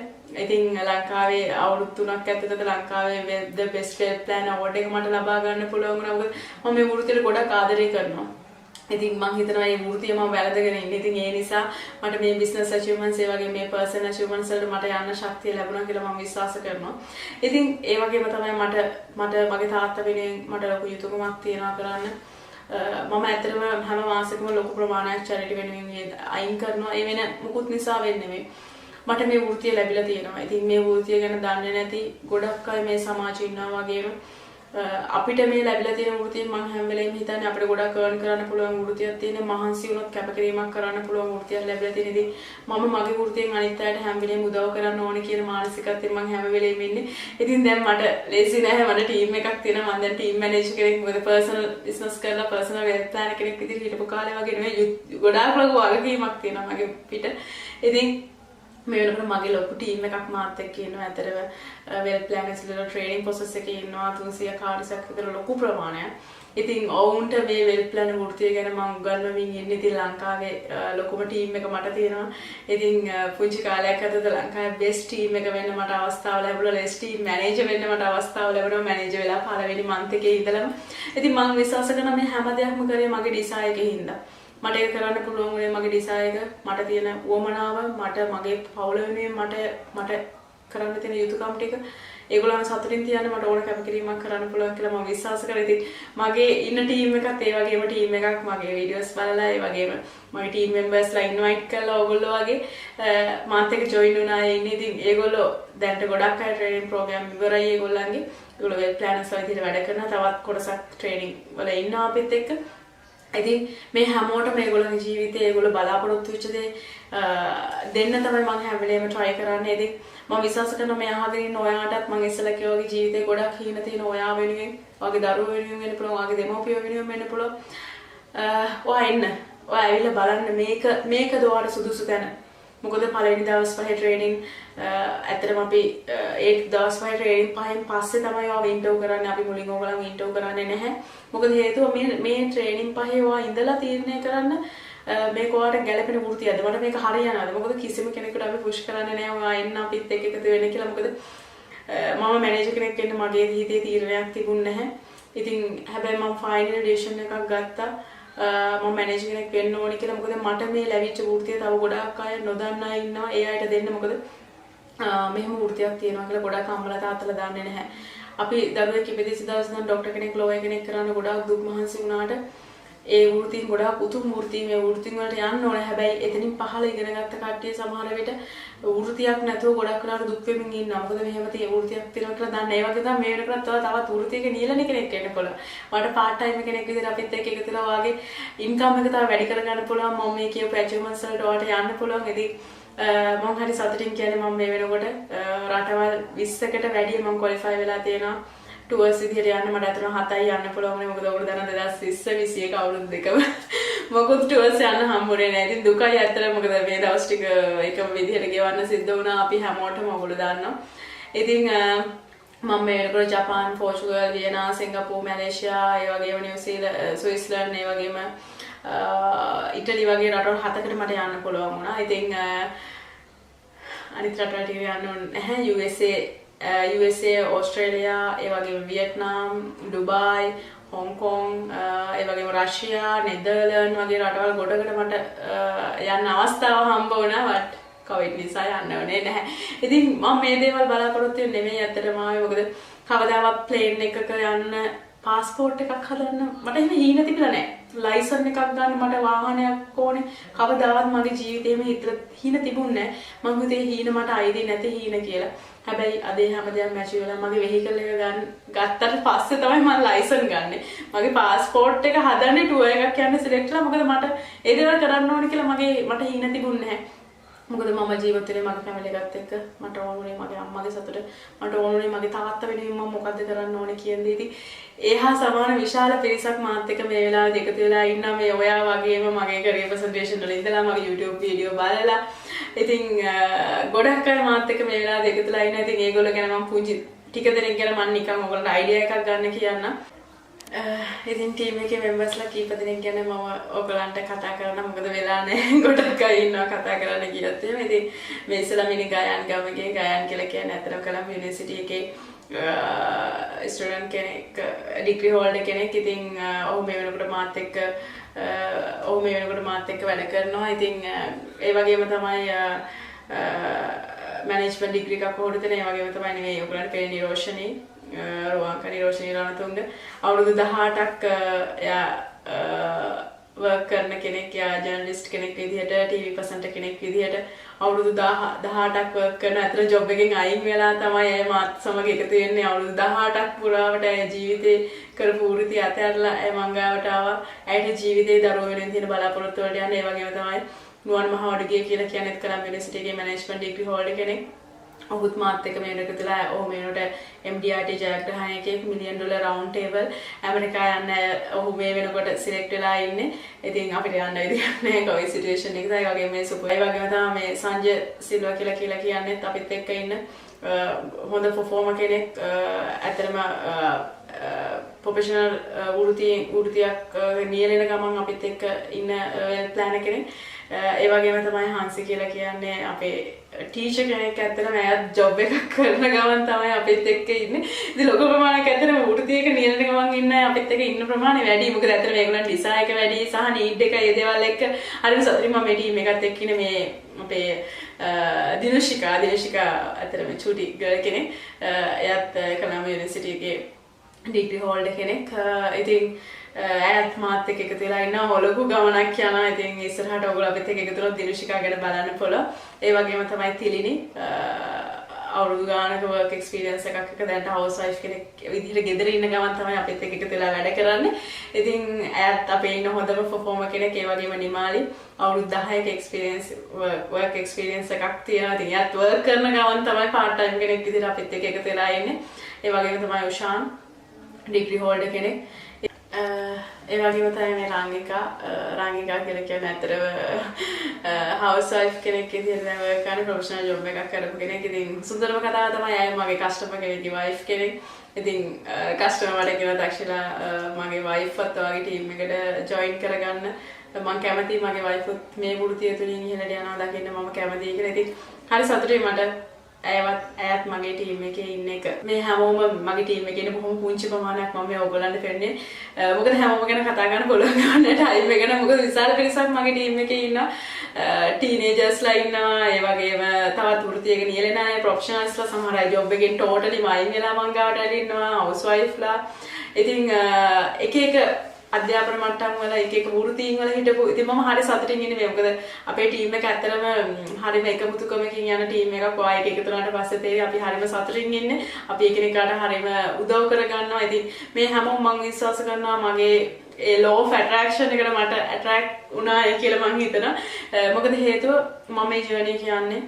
ඉතින් ලංකාවේ අවුරුදු 3ක් ඇතුළත ලංකාවේ the best wealth plan award එක මට ලබා ගන්න පුළුවන් වුණා මොකද මම මේ වෘත්තියට ගොඩක් ආදරය කරනවා ඉතින් මම හිතනවා මේ වෘත්තිය මම වැළඳගෙන ඉන්නේ. ඉතින් ඒ නිසා මට මේ business achievements ඒ වගේ මේ personal achievements වලට මට යන්න ශක්තිය ලැබුණා කියලා මම විශ්වාස කරනවා. ඉතින් ඒ වගේම තමයි මට මගේ තාත්තා වෙනුවෙන් මට ලොකු යුතුයකමක් තියෙනවා කරන්න. මම ඇත්තටම හැම මාසෙකම ලොකු ප්‍රමාණයක් charity වෙනුවෙන් අයින් කරනවා. ඒ වෙන මුකුත් නිසා වෙන්නේ නෙමෙයි. මට මේ වෘත්තිය ලැබිලා තියෙනවා. ඉතින් මේ වෘත්තිය ගැන දන්නේ නැති ගොඩක් අය මේ සමාජයේ ඉන්නවා වගේම අපිට මේ ලැබිලා තියෙන වෘත්තියෙන් මම හැම වෙලේම හිතන්නේ අපිට ගොඩක් earn කරන්න පුළුවන් වෘත්තියක් තියෙන මහන්සි වුණොත් කැපකිරීමක් කරන්න පුළුවන් වෘත්තියක් ලැබිලා තියෙන ඉතින් මම මගේ වෘත්තියෙන් අනිත් අයට හැම වෙලේම උදව් කරන්න ඕනේ කියන මානසිකත්වයෙන් මම හැම වෙලේම ඉන්නේ. ඉතින් දැන් මට ලේසි නෑ මට ටීම් එකක් තියෙනවා මම දැන් ටීම් මැනේජර් කෙනෙක් මොකද පර්සනල් බිස්නස් කරලා පර්සනල් වෙල්ත් ප්ලෑනර් කෙනෙක් විදිහට හිටපු කාලේ වගේ නෙවෙයි ගොඩාක් ලොකු වගකීමක් තියෙනවා මගේ පිට. ඉතින් මේ වෙනකොට මගේ ලොකු ටීම් එකක් මාත් එක්ක ඉන්නවා. ඇතරම වෙල් ප්ලෑනර්ස් වල ට්‍රේනින් ප්‍රොසෙස් එකේ ඉන්නවා 300 කාර්යයක් විතර ලොකු ප්‍රමාණයක්. ඉතින් ඔවුන්ට මේ වෙල් ප්ලෑනර් වෘත්තිය ගැන මම උගන්වමින් ඉන්නේ. ඉතින් ලංකාවේ ලොකුම ටීම් එක මට තියෙනවා. ඉතින් පුංචි කාලයක් ඇතුළත ලංකාවේ බෙස්ට් ටීම් එක වෙන්න මට අවස්ථාව ලැබුණා. බෙස්ට් ටීම් මැනේජර් වෙන්න මට අවස්ථාව ලැබුණා. මැනේජර් වෙලා පළවෙනි මන්ත් එකේ ඉඳලම. ඉතින් මම විශ්වාස කරනවා මේ හැම දෙයක්ම කරේ මගේ ඩිසයිර් එකේ හින්දා. මට ඒක කරන්න පුළුවන් වුණේ මගේ ඩිසයිර් එක මට තියෙන උවමනාව මට මගේ පවුල වෙනුවෙන් මට කරන්න තියෙන යුතුයකම් ටික ඒගොල්ලන් සතුටින් තියන්න මට ඕන කැපකිරීමක් කරන්න පුළුවන් කියලා මම විශ්වාස කරා. ඉතින් මගේ ඉන්න ටීම් එකත් ඒ වගේම ටීම් එකක් මගේ වීඩියෝස් බලලා ඒ වගේම මගේ ටීම් මෙම්බර්ස්ලා ඉන්වයිට් කරලා ඕගොල්ලෝ වගේ මාත් එක්ක ජොයින් වුණා ඉන්නේ. ඉතින් ඒගොල්ලෝ දැන්ට ගොඩක් අය ට්‍රේනින් ප්‍රෝග්‍රෑම් ඉවරයි ඒගොල්ලන්ගේ. ඒගොල්ලෝ වෙල් ප්ලෑනර්ස්ලා විදිහට වැඩ කරනවා. තවත් කොටසක් ට්‍රේනින් වල ඉන්නවා අපිත් එක්ක. ඉතින් මේ හැමෝටම මේගොල්ලන්ගේ ජීවිතේ ඒගොල්ලෝ බලාපොරොත්තු වෙච්ච දේ දෙන්න තමයි මම හැම වෙලේම try කරන්නේ. ඉතින් මම විශ්වාස කරනවා මේ අහගෙන ඉන්න ඔයාටත් මම ඉස්සෙල්ලා කිව්වා වගේ ජීවිතේ ගොඩක් හීන තියෙන ඔයා වෙනුවෙන්, ඔයාගේ දරුවෝ වෙනුවෙන් වෙන්න පුළුවන්, ඔයාගේ දෙමව්පියෝ වෙනුවෙන් වෙන්න පුළුවන්. ඔයා එන්න. ඔයා ඇවිල්ලා බලන්න මේකද ඔයාට සුදුසු තැන. මොකද පළවෙනි දවස් පහේ ට්‍රේනින් ඇත්තටම අපි ඒ දවස් පහේ ට්‍රේනින් පහෙන් පස්සේ තමයි ඔයා ඉන්ටර්වයුව කරන්නේ. අපි මුලින් ඕගොල්ලන් ඉන්ටර්වයුව කරන්නේ නැහැ. මොකද හේතුව මේ ට්‍රේනින් පහේ ඔයා ඉඳලා තීරණය කරන්න මේක ඔයාලට ගැළපෙන වෘත්තියද මට මේක හරියනවද මොකද කිසිම කෙනෙකුට අපි පුෂ් කරන්නේ නැහැ ඔයා එන්න අපිත් එක්ක එකතු වෙන්න කියලා මොකද මම මැනේජර් කෙනෙක් වෙන්න මගේ හිතේ තීරණයක් තිබුණ නැහැ. ඉතින් හැබැයි මම ෆයිනල් ඩිසිෂන් එකක් ගත්තා මම මැනේජර් කෙනෙක් වෙන්න ඕනි කියලා මොකද මට මේ ලැබිච්ච වෘත්තිය තව ගොඩාක් අය නොදන්න අය ඉන්නවා ඒ අයට දෙන්න මොකද මෙහෙම වෘත්තියක් තියෙනවා කියලා ගොඩාක් අම්මලා තාත්තලා දන්නේ නැහැ. අපි දරුවෙක් ඉපදිච්ච දවස් නම් ડોක්ටර් කෙනෙක් ලෝය කෙනෙක් කරන්න ගොඩාක් දුක් මහන්සි වුණාට ඒ වෘත්තීන් ගොඩාක් උතුම් වෘත්තීන් මේ වෘත්තීන් වලට යන්න ඕනේ. හැබැයි එතනින් පහළ ඉගෙන ගත්ත කට්ටිය සමහර විට වෘත්තියක් නැතුව ගොඩක් වෙලාවට දුක් වෙමින් ඉන්නවා. මොකද මෙහෙම තියෙන වෘත්තියක් තියෙනවා කියලා දන්නේ. ඒ වගේ තමයි මේ වෙනකොට තවත් වෘත්තියක නියලන කෙනෙක් වෙන්න පුළුවන්. වාට පාර්ට් ටයිම් කෙනෙක් විදිහට අපිත් එක්ක එකතු වෙලා වාගේ ඉන්කම් එක තව වැඩි කරගන්න පුළුවන්. මම මේ කියපු ඇචීව්මන්ට්ස් වලට වාට යන්න පුළුවන්. ඉතින් මම හරි සතුටින් කියන්නේ මම මේ වෙනකොට රටවල් 20කට වැඩි මම ක්වොලිෆයි වෙලා තියෙනවා. ටුවර්ස් විදිහට යන්න මට අතන 7යි යන්න පුළුවන් නේ. මොකද ඔයගොල්ලෝ දන්න 2020 21 අවුරුදු දෙකම මොකද ටුවර්ස් යන්න හම්බුනේ නැහැ. ඉතින් දුකයි අතර මොකද මේ දවස් ටික එකම විදිහට ගෙවන්න සිද්ධ වුණා. අපි හැමෝටම ඔයගොල්ලෝ දන්නවා. ඉතින් මම මේ වෙනකොට ජපාන්, පෝර්චුගල්, වියනා, සිංගප්පූර්, මැලේසියා, ඒ වගේම නිව්සීලන්ත, ස්විස්ලන්ඩ්, ඒ වගේම ඉටලි වගේ රටවල් 7කට මට යන්න පුළුවන් වුණා. ඉතින් අනිත් රටවල් ටික යන්න ඕනේ නැහැ. USA, ඕස්ට්‍රේලියා, ඒ වගේම වියට්නාම්, ඩුබායි, හොංකොං, ඒ වගේම රෂ්යා, නෙදර්ලන්ඩ් වගේ රටවල් ගොඩකට මට යන්න අවස්ථාව හම්බ වුණා. වත් කොවිඩ් නිසා යන්න ඕනේ නැහැ. ඉතින් මම මේ දේවල් බලාපොරොත්තු වෙන්නේ නෙමෙයි ඇත්තටම ආවේ. මොකද කවදාවත් ප්ලේන් එකක යන්න පාස්පෝර්ට් එකක් හදන්න මට එහෙම හීන තිබිලා නැහැ. ලයිසන් එකක් ගන්න මට වාහනයක් ඕනේ. කවදාවත් මගේ ජීවිතේම හීන තිබුණේ නැහැ. මම හිතේ හීන මට අයිති නැති හීන කියලා. හැබැයි අද හැමදේම මැච් වෙලා මගේ වෙහිකල් එක ගත්තට පස්සේ තමයි මම ලයිසන් ගන්නෙ. මගේ පාස්පෝර්ට් එක හදන්නේ ටුවර් එකක් යන්න සිලෙක්ට් කළා. මොකද මට ඒ දේවල් කරන්න ඕනේ කියලා මට හීන තිබුණේ නැහැ. මොකද මම ජීවත් වෙන්නේ මගේ ෆැමිලි එකත් එක්ක. මට ඕනුනේ මගේ අම්මගේ සතුට. මට ඕනුනේ මගේ තාත්තා වෙනුවෙන් මම මොකද්ද කරන්න ඕනේ කියන දේ. ඉතින් ඒහා සමාන විශාල පිරිසක් මාත් එක්ක මේ වෙලාවේ එකතු වෙලා ඉන්නා. මේ ඔයා වගේම මගේ කරියර් ප්‍රසන්ටේෂන් වල ඉඳලා මගේ YouTube වීඩියෝ බලලා ඉතින් ගොඩක් අය මාත් එක්ක මේ වෙලාවේ එකතුලා ඉන්නවා. ඉතින් ඒගොල්ලෝ ගැන මම පුංචි ටික දෙනෙක් ගැන මම නිකන් ඔයගොල්ලන්ට අයිඩියා එකක් ගන්න කියන්න. ඉතින් ටීම් එකේ මෙම්බර්ස්ලා කීප දෙනෙක් ගැන මම ඔයගොල්ලන්ට කතා කරන්න මොකද වෙලා නැහැ. ගොඩක් අය ඉන්නවා කතා කරන්න කියත් එහෙම. ඉතින් මේ ඉස්සලා මිනි ගයාන් ගමගේ ගයාන් කියලා කියන්නේ අතන කොළඹ යුනිවර්සිටි එකේ ස්ටුඩන්ට් කෙනෙක් ඩිග්‍රී හෝල්ඩර් කෙනෙක්. ඉතින් ඔහු මේ වෙනකොට මාත් එක්ක වැඩ කරනවා. ඉතින් ඒ වගේම තමයි මැනේජ්මන්ට් ඩිග්‍රී එකක් හොරද තියෙන. ඒ වගේම තමයි නෙවෙයි ඔයගොල්ලන්ට පේන නිරෝෂණී රුවන්කනි නිරෝෂණී රණතුංග අවුරුදු 18ක් එයා වර්ක් කරන කෙනෙක්. එයා ජර්නලිස්ට් කෙනෙක් විදිහට ටීවී ප්‍රසන්ටර් කෙනෙක් විදිහට අවුරුදු 18ක් වර්ක් කරන අතර ජොබ් එකෙන් අයින් වෙලා තමයි එයා මාත් සමග එකතු වෙන්නේ. අවුරුදු 18ක් පුරාවට එයා ජීවිතේ කරපු වෘත්තිය අතහැරලා එයා මංගාවට ආවා. ඇයට ජීවිතේ දරුවෝ වෙනුවෙන් තියෙන බලාපොරොත්තු වලට යන්න. ඒ වගේම තමයි නුවන් මහවඩුගේ කියලා කියන්නේ කොළඹ යුනිවර්සිටි එකේ මැනේජ්මන්ට් ඩිග්‍රී හෝල්ඩර් කෙනෙක්. ඔහුත් මාත් එක්ක මේ එකතුලා ඔහු මේනොට MDRT ජයග්‍රහණයකේ $1 million round table America යන්න ඔහු මේ වෙනකොට සිලෙක්ට් වෙලා ඉන්නේ. ඉතින් අපිට යන්න ඉතින් නැහැ කොයි සිටුේෂන් එකද. ඒ වගේම මේ සුපර් ඒ වගේම තමයි මේ සංජය සිල්වා කියලා කියන්නේ අපිත් එක්ක ඉන්න හොඳ පර්ෆෝමර් කෙනෙක්. ඇත්තටම ප්‍රොෆෙෂනල් වෘත්තියක් නියැලෙන ගමන් අපිත් එක්ක ඉන්න ප්ලෑනර් කෙනෙක්. ඒ වගේම තමයි හංසි කියලා කියන්නේ අපේ ටීචර් කෙනෙක්. ඇත්තටම එයාත් ජොබ් එකක් කරන ගමන් තමයි අපිත් එක්ක ඉන්නේ. ඉතින් ලොකු ප්‍රමාණයක් ඇත්තටම වෘත්තියක නියැලෙන ගමන් ඉන්න අපිත් එක්ක ඉන්න ප්‍රමාණය වැඩි. මොකද ඇත්තටම මේගොල්ලන් ඩිසයින් එක වැඩි සහ නීඩ් එක ඒ දේවල් එක්ක හරිම සතුටින් මම මේ ටීම් එකත් එක්ක ඉන්නේ. මේ අපේ දිනුෂිකා ඇත්තටම චූටි ගර්ල් කෙනෙක්. එයාත් කොළඹ යුනිවර්සිටි එකේ ඩිග්‍රී හෝල්ඩර් කෙනෙක්. ඉතින් ඇයත් මාත් එක්ක එකතු වෙලා ඉන්නවා. ලොකු ගමනක් යනවා. ඉතින් ඉස්සරහට ඔයගොල්ලෝ අපිත් එක්ක එකතු වෙලා දිනුෂිකා ගැන බලන්න පුළුවන්. ඒ වගේම තමයි තිලිනි අවුරුදු ගානක වර්ක් එක්ස්පීරියන්ස් එකක් එක දැන්ට හවුස් වයිෆ් කෙනෙක් විදිහට ගෙදර ඉන්න ගමන් තමයි අපිත් එක්ක එකතු වෙලා වැඩ කරන්නේ. ඉතින් ඇයත් අපේ ඉන්න හොඳම පර්ෆෝමර් කෙනෙක්. ඒ වගේම නිමාලි අවුරුදු 10ක එක්ස්පීරියන්ස් වර්ක් එක්ස්පීරියන්ස් එකක් තියෙනවා. ඉතින් එයාත් වර්ක් කරන ගමන් තමයි පාර්ට් ටයිම් කෙනෙක් විදිහට අපිත් එක්ක එකතු වෙලා ඉන්නේ. ඒ වගේම තමයි උෂාන් ඩිග්‍රී හෝල්ඩර් කෙනෙක්. ඒ වගේම තමයි මේ රාංගිකා කියලා කියන්නේ ඇත්තටම හවුස් වයිෆ් කෙනෙක් විදිහට වැඩ කරන ප්‍රොෆෙෂනල් ජොබ් එකක් කරපු කෙනෙක්. ඉතින් සුන්දරම කතාව තමයි අය මගේ කස්ටමර් කෙනෙක්ගේ වයිෆ් කෙනෙක්. ඉතින් කස්ටමර් වලට කියලා දක්ෂලා මගේ වයිෆ්වත් වගේ ටීම් එකට ජොයින් කරගන්න මම කැමතියි. මගේ වයිෆුත් මේ වෘත්තිය තුලින් ඉහළට යනවා දකින්න මම කැමතියි කියලා. ඉතින් හරි සතුටුයි මට ඇයත් මගේ ටීම් එකේ ඉන්න එක. මේ හැමෝම මගේ ටීම් එකේ ඉන්න බොහොම පුංචි ප්‍රමාණයක් මම මේ ඔයගොල්ලන්ට පෙන්නේ. මොකද හැමෝම ගැන කතා කරන්න පුළුවන් ගන්න ටයිම් එක ගැන. මොකද විශාල පිරිසක් මගේ ටීම් එකේ ඉන්නවා. ටීනේජර්ස්ලා ඉන්නවා. ඒ වගේම තවත් වෘත්තියක නියැලෙන අය, ප්‍රොෆෙෂනල්ස්ලා සමහර අය ජොබ් එකෙන් ටෝටලි වයින් වෙලා මං ගාවට ඇවිත් ඉන්නවා. හවුස් වයිෆ්ලා. ඉතින් එක අධ්‍යාපන මට්ටම් වල එක වෘත්තීන් වල හිටපු. ඉතින් මම හරි සතුටින් ඉන්නේ මේ. මොකද අපේ ටීම් එක ඇත්තටම හරිම එකමුතුකමකින් යන ටීම් එකක්. ඔය එක එකතු වුණාට පස්සේ තේරෙයි අපි හරිම සතුටින් ඉන්නේ. අපි එකිනෙකාට හරිම උදව් කරගන්නවා. ඉතින් මේ හැමෝම මම විශ්වාස කරනවා මගේ ඒ law of attraction එකට මට attract වුණා කියලා මම හිතනවා. මොකද හේතුව මම මේ ජර්නි කියන්නේ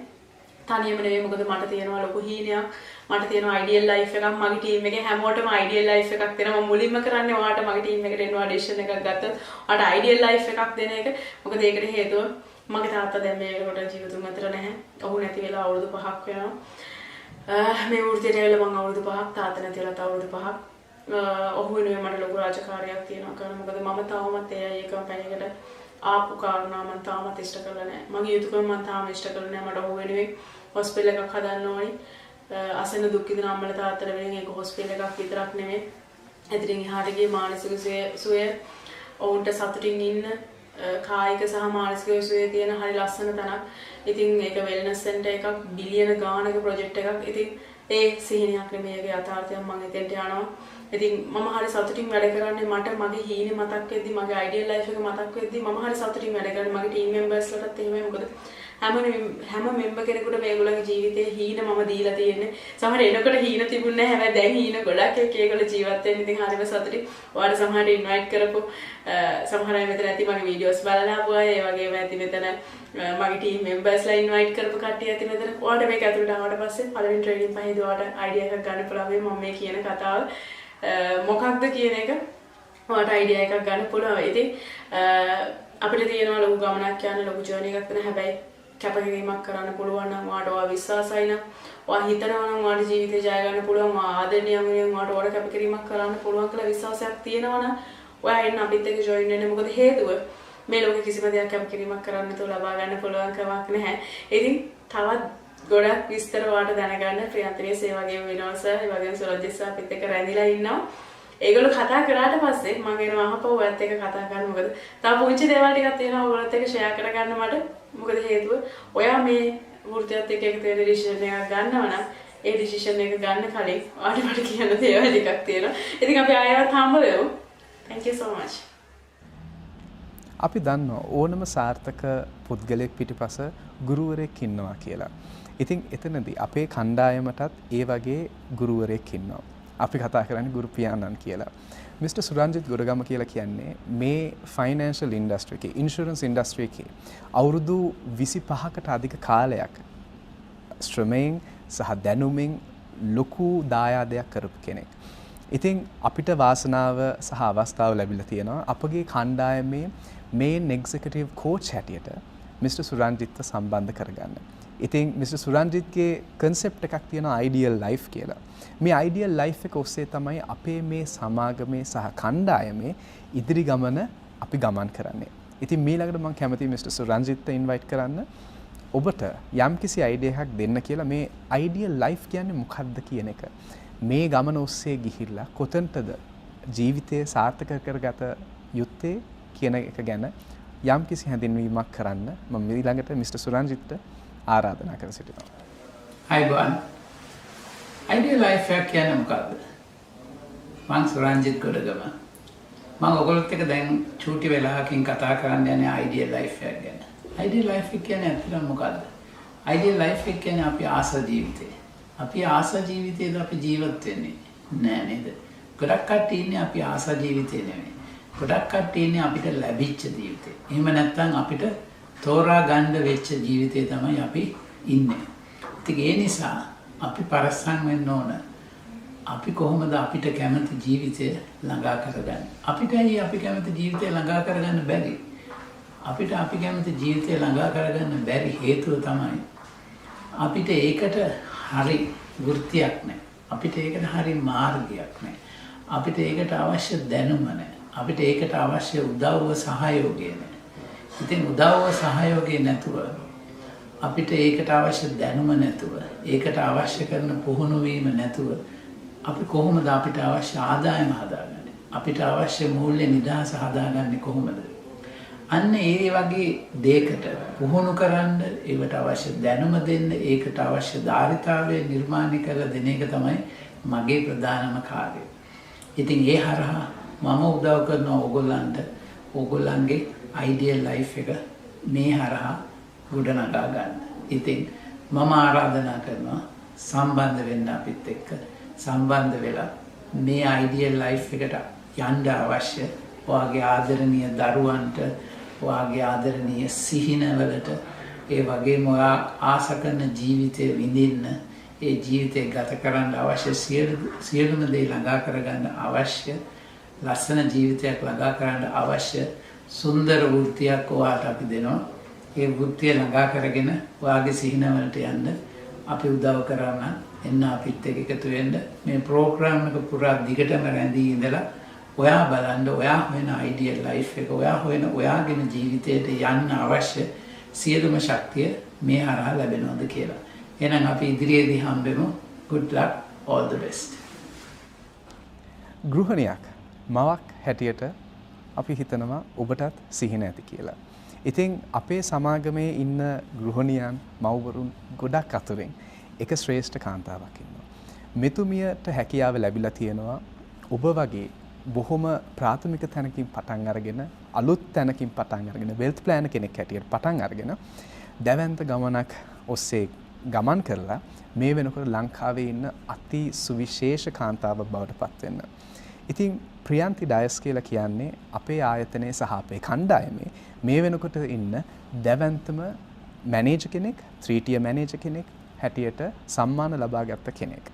තනියම නෙවෙයි. මොකද මට තියෙනවා ලොකු හීනයක්. මට තියෙනවා අයිඩියල් ලයිෆ් එකක්. මගේ ටීම් එකේ හැමෝටම අයිඩියල් ලයිෆ් එකක් දෙනවා. මම මුලින්ම කරන්නේ ඔයාලට මගේ ටීම් එකට එන්න ඔඩිෂන් එකක් ගත්තොත් ඔයාලට අයිඩියල් ලයිෆ් එකක් දෙන එක. මොකද ඒකට හේතුව මගේ තාත්තා දැන් මේ වෙනකොට ජීවිතුන් අතර නැහැ. ඔහු නැති වෙලා අවුරුදු 5ක් වෙනවා. මේ වෘත්තියට ඇවිල්ලා මම අවුරුදු 5ක් තාත්තා නැති වෙලා අවුරුදු 5ක්. ඔහු වෙනුවෙන් මට ලොකු රාජකාරියක් තියෙනවා කරන්න. මොකද මම තාමත් ඒ කම්පැනි එකට ආපු කාරණා මම තාමත් ඉෂ්ට කරලා නැහැ. මගේ යුතුයකම මම තාම ඉෂ්ට කරලා නැහැ. මට ඔහු වෙනුවෙන් හොස්පිටල් එකක් හදන්න ඕනි. අසන දුක් විඳින අම්මලා තාත්තලා වෙනුවෙන් ඒක හොස්පිටල් එකක් විතරක් නෙමෙයි. එතනින් එහාට ගියේ මානසික සුවය ඔවුන්ට සතුටින් ඉන්න කායික සහ මානසික සුවය තියෙන හරි ලස්සන තැනක්. ඉතින් ඒක වෙල්නස් සෙන්ටර් එකක් බිලියන ගානක ප්‍රොජෙක්ට් එකක්. ඉතින් ඒ සිහිනයක් නෙමෙයි ඒකේ යථාර්ථයක්. මම එතෙන්ට යනවා. ඉතින් මම හරි සතුටින් වැඩ කරන්නේ. මට මගේ හීනේ මතක් වෙද්දි මගේ අයිඩියල් ලයිෆ් එක මතක් වෙද්දි මම හරි සතුටින් වැඩ කරන්නේ. මගේ ටීම් මෙම්බර්ස්ලටත් එහෙමයි. මොකද හැම මෙම්බර් කෙනෙකුට මේගොල්ලන්ගේ ජීවිතේ හීන මම දීලා තියෙන්නේ. සමහර එනකොට හීන තිබුණේ නැහැ. හැබැයි දැන් හීන ගොඩක් ඒගොල්ලෝ ජීවත් වෙන්න. ඉතින් හරිම සතුටින්. ඔයාලා සමහරට ඉන්වයිට් කරපු සමහර අය මෙතන ඇති මගේ වීඩියෝස් බලලා ආපු අය. ඒ වගේම ඇති මෙතන මගේ ටීම් මෙම්බර්ස්ලා ඉන්වයිට් කරපු කට්ටිය ඇති මෙතන. ඔයාලට මේක ඇතුළට ආවට පස්සේ පළවෙනි ට්‍රේනින් පහේදී ඔයාලට අයිඩියා එකක් ගන්න පුළුවන්. මම මේ කියන කතාව මොකක්ද කියන එක ඔයාලට අයිඩියා එකක් ගන්න පුළුවන්. ඉතින් අපිට තියෙනවා ලොකු ගමනක් යන ලොකු ජර්නි එකක් තියෙන. හැබැයි කැපකිරීමක් කරන්න පුළුවන් නම් ඔයාට ඔයා විශ්වාසයි නම් ඔයා හිතනවා නම් ඔයාට ජීවිතේ ජය ගන්න පුළුවන් ඔයා ආදරණීය වෙනුවෙන් ඔයාට ඕන කැපකිරීමක් කරන්න පුළුවන් කියලා විශ්වාසයක් තියෙනවා නම් ඔයා එන්න අපිත් එක්ක ජොයින් වෙන්න. මොකද හේතුව මේ ලෝකේ කිසිම දෙයක් කැපකිරීමක් කරන්න නැතුව ලබා ගන්න පුළුවන් කමක් නැහැ. ඉතින් තවත් ගොඩක් විස්තර ඔයාට දැනගන්න ප්‍රියන්තනියස් ඒ වගේම විනෝද සර් ඒ වගේම සුරජිත් සර් අපිත් එක්ක රැඳිලා ඉන්නවා. ඒගොල්ලෝ කතා කරාට පස්සේ මම එනවා අහපුවා ඔයත් එක්ක කතා කරන්න. මොකද තව පුංචි දේවල් ටිකක් තියෙනවා ඔයගොල්ලොත් එක්ක ෂෙයා කරගන්න මට. මොකද හේතුව ඔයා මේ වෘත්තියත් එක්ක එකතු වෙන ඩිසිෂන් එකක් ගන්නවා නම් ඒ ඩිසිෂන් එක ගන්න කලින් ඔයාලට මට කියන්න දේවල් ටිකක් තියෙනවා. ඉතින් අපි ආයෙත් හම්බ වෙමු. Thank you so much. අපි දන්නවා ඕනම සාර්ථක පුද්ගලයෙක් පිටිපස ගුරුවරයෙක් ඉන්නවා කියලා. ඉතින් එතනදී අපේ කණ්ඩායමටත් ඒ වගේ ගුරුවරයෙක් ඉන්නවා. අපි කතා කරන්නේ ගුරු පියාණන් කියලා. මිස්ටර් සුරංජිත් ගොඩගම කියලා කියන්නේ මේ ෆයිනෑන්ෂල් ඉන්ඩස්ට්‍රි එකේ ඉන්ෂුරන්ස් ඉන්ඩස්ට්‍රි එකේ අවුරුදු 25කට අධික කාලයක් ශ්‍රමයෙන් සහ දැනුමින් ලොකු දායාදයක් කරපු කෙනෙක්. ඉතින් අපිට වාසනාව සහ අවස්ථාව ලැබිලා තියෙනවා අපගේ කණ්ඩායමේ මේන් එක්සිකියුටිව් කෝච් හැටියට මිස්ටර් සුරංජිත්ව සම්බන්ධ කරගන්න. ඉතින් මිස්ටර් සුරංජිත්ගේ කන්සෙප්ට් එකක් තියෙනවා අයිඩියල් ලයිෆ් කියලා. මේ අයිඩියල් ලයිෆ් එක ඔස්සේ තමයි අපේ මේ සමාගමේ සහ කණ්ඩායමේ ඉදිරි ගමන අපි ගමන් කරන්නේ. ඉතින් මීළඟට මම කැමතියි මිස්ටර් සුරංජිත්ව ඉන්වයිට් කරන්න. ඔබට යම්කිසි අයිඩියා එකක් දෙන්න කියලා මේ අයිඩියල් ලයිෆ් කියන්නේ මොකක්ද කියන එක. මේ ගමන ඔස්සේ ගිහිල්ලා කොතනටද ජීවිතය සාර්ථක කරගත යුත්තේ කියන එක ගැන යම්කිසි හැඳින්වීමක් කරන්න මම ඊළඟට මිස්ටර් සුරංජිත්ට ආරාධනා කර සිටිනවා. අයිබෝන්. අයිඩියල් ලයිෆ් එක කියන්නේ මොකක්ද? මම සුරංජිත් ගොඩගම. මම ඔයගොල්ලොත් එක්ක දැන් චූටි වෙලාවකින් කතා කරන්න යන්නේ අයිඩියල් ලයිෆ් එක ගැන. අයිඩියල් ලයිෆ් එක කියන්නේ ඇත්තටම මොකක්ද? අයිඩියල් ලයිෆ් එක කියන්නේ අපි ආස ජීවිතය. අපි ආස ජීවිතයේද අපි ජීවත් වෙන්නේ නෑ නේද? ගොඩක් කට්ටිය ඉන්නේ අපි ආස ජීවිතේ නෙමෙයි. ගොඩක් කට්ටිය ඉන්නේ අපිට ලැබිච්ච ජීවිතේ. එහෙම නැත්නම් අපිට තෝරා ගන්න වෙච්ච ජීවිතේ තමයි අපි ඉන්නේ. ඉතින් ඒ නිසා අපි පරිස්සම් වෙන්න ඕන. අපි කොහොමද අපිට කැමති ජීවිතය ළඟා කරගන්නේ? අපිට ඇයි අපි කැමති ජීවිතය ළඟා කරගන්න බැරි? අපිට අපි කැමති ජීවිතය ළඟා කරගන්න බැරි හේතුව තමයි අපිට ඒකට හරි වෘත්තියක් නැහැ. අපිට ඒකට හරි මාර්ගයක් නැහැ. අපිට ඒකට අවශ්‍ය දැනුම නැහැ. අපිට ඒකට අවශ්‍ය උදව්ව සහයෝගය නැහැ. ඉතින් උදව්ව සහයෝගය නැතුව අපිට ඒකට අවශ්‍ය දැනුම නැතුව ඒකට අවශ්‍ය කරන පුහුණු වීම නැතුව අපි කොහොමද අපිට අවශ්‍ය ආදායම හදාගන්නේ? අපිට අවශ්‍ය මූල්‍ය නිදහස හදාගන්නේ කොහොමද? අන්න ඒ වගේ දෙයකට පුහුණු කරන්න ඒවට අවශ්‍ය දැනුම දෙන්න ඒකට අවශ්‍ය ධාරිතාවය නිර්මාණය කරලා දෙන එක තමයි මගේ ප්‍රධානම කාර්යය. ඉතින් ඒ හරහා මම උදව් කරනවා ඕගොල්ලන්ට ඕගොල්ලන්ගේ අයිඩියල් ලයිෆ් එක මේ හරහා ගොඩනගා ගන්න. ඉතින් මම ආරාධනා කරනවා සම්බන්ධ වෙන්න අපිත් එක්ක සම්බන්ධ වෙලා මේ අයිඩියල් ලයිෆ් එකට යන්න අවශ්‍ය ඔයාගේ ආදරණීය දරුවන්ට ඔයාගේ ආදරණීය සිහිනවලට ඒ වගේම ඔයා ආස කරන ජීවිතය විඳින්න ඒ ජීවිතය ගත කරන්න අවශ්‍ය සියලුම දේ ළඟා කරගන්න අවශ්‍ය ලස්සන ජීවිතයක් ළඟා කරන්න අවශ්‍ය සුන්දර වෘත්තියක් ඔයාට අපි දෙනවා. ඒ වෘත්තිය ළඟා කරගෙන ඔයාගේ සිහිනවලට යන්න අපි උදව් කරන්න එන්න අපිත් එක්ක එකතු වෙන්න මේ ප්‍රෝග්‍රෑම් එක පුරා දිගටම රැඳී ඉඳලා ඔයා බලන්න ඔයා හොයන අයිඩියල් ලයිෆ් එක ඔයා හොයන ඔයාගෙන ජීවිතයට යන්න අවශ්‍ය සියලුම ශක්තිය මේ හරහා ලැබෙනවද කියලා. එහෙනම් අපි ඉදිරියේදී හම්බෙමු. good luck, all the best. ගෘහණියක් මවක් හැටියට අපි හිතනවා ඔබටත් සිහින ඇති කියලා. ඉතින් අපේ සමාගමේ ඉන්න ගෘහණියන් මව්වරුන් ගොඩක් අතුරින් එක ශ්‍රේෂ්ඨ කාන්තාවක් ඉන්නවා. මෙතුමියට හැකියාව ලැබිලා තියෙනවා ඔබ වගේ බොහොම ප්‍රාථමික තැනකින් පටන් අරගෙන අලුත් තැනකින් පටන් අරගෙන වෙල්ත් ප්ලෑනර් කෙනෙක් හැටියට පටන් අරගෙන දැවැන්ත ගමනක් ඔස්සේ ගමන් කරලා මේ වෙනකොට ලංකාවේ ඉන්න අති සුවිශේෂ කාන්තාවක් බවට පත් වෙන්න. ඉතින් ප්‍රියන්ති ඩයස් කියලා කියන්නේ අපේ ආයතනයේ සහ අපේ කණ්ඩායමේ මේ වෙනකොට ඉන්න දැවැන්තම මැනේජර් කෙනෙක්, 3-tier මැනේජර් කෙනෙක් හැටියට සම්මාන ලබාගත් කෙනෙක්.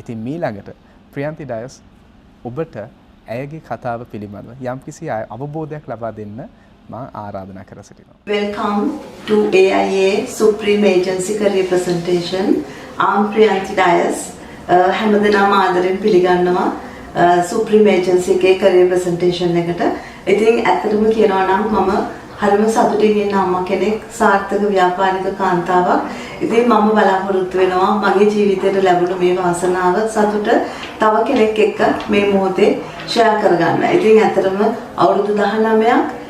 ඉතින් මීළඟට ප්‍රියන්ති ඩයස් ඔබට ඇයගේ කතාව පිළිබඳව යම්කිසි අවබෝධයක් ලබා දෙන්න මම ආරාධනා කර සිටිනවා. Welcome to AIA Supreme Agency Career Presentation. I'm Priyanthi Dias. හැමදෙනාම ආදරෙන් පිළිගන්නවා Supreme Agency එකේ career presentation එකට. ඉතින් ඇත්තටම කියනවා නම් මම හරිම සතුටින් ඉන්න අම්මා කෙනෙක්, සාර්ථක ව්‍යාපාරික කාන්තාවක්. ඉතින් මම බලාපොරොත්තු වෙනවා මගේ ජීවිතයට ලැබුණු මේ වාසනාව සතුට තව කෙනෙක් එක්ක මේ මොහොතේ share කරගන්න. ඉතින් ඇත්තටම අවුරුදු 19ක්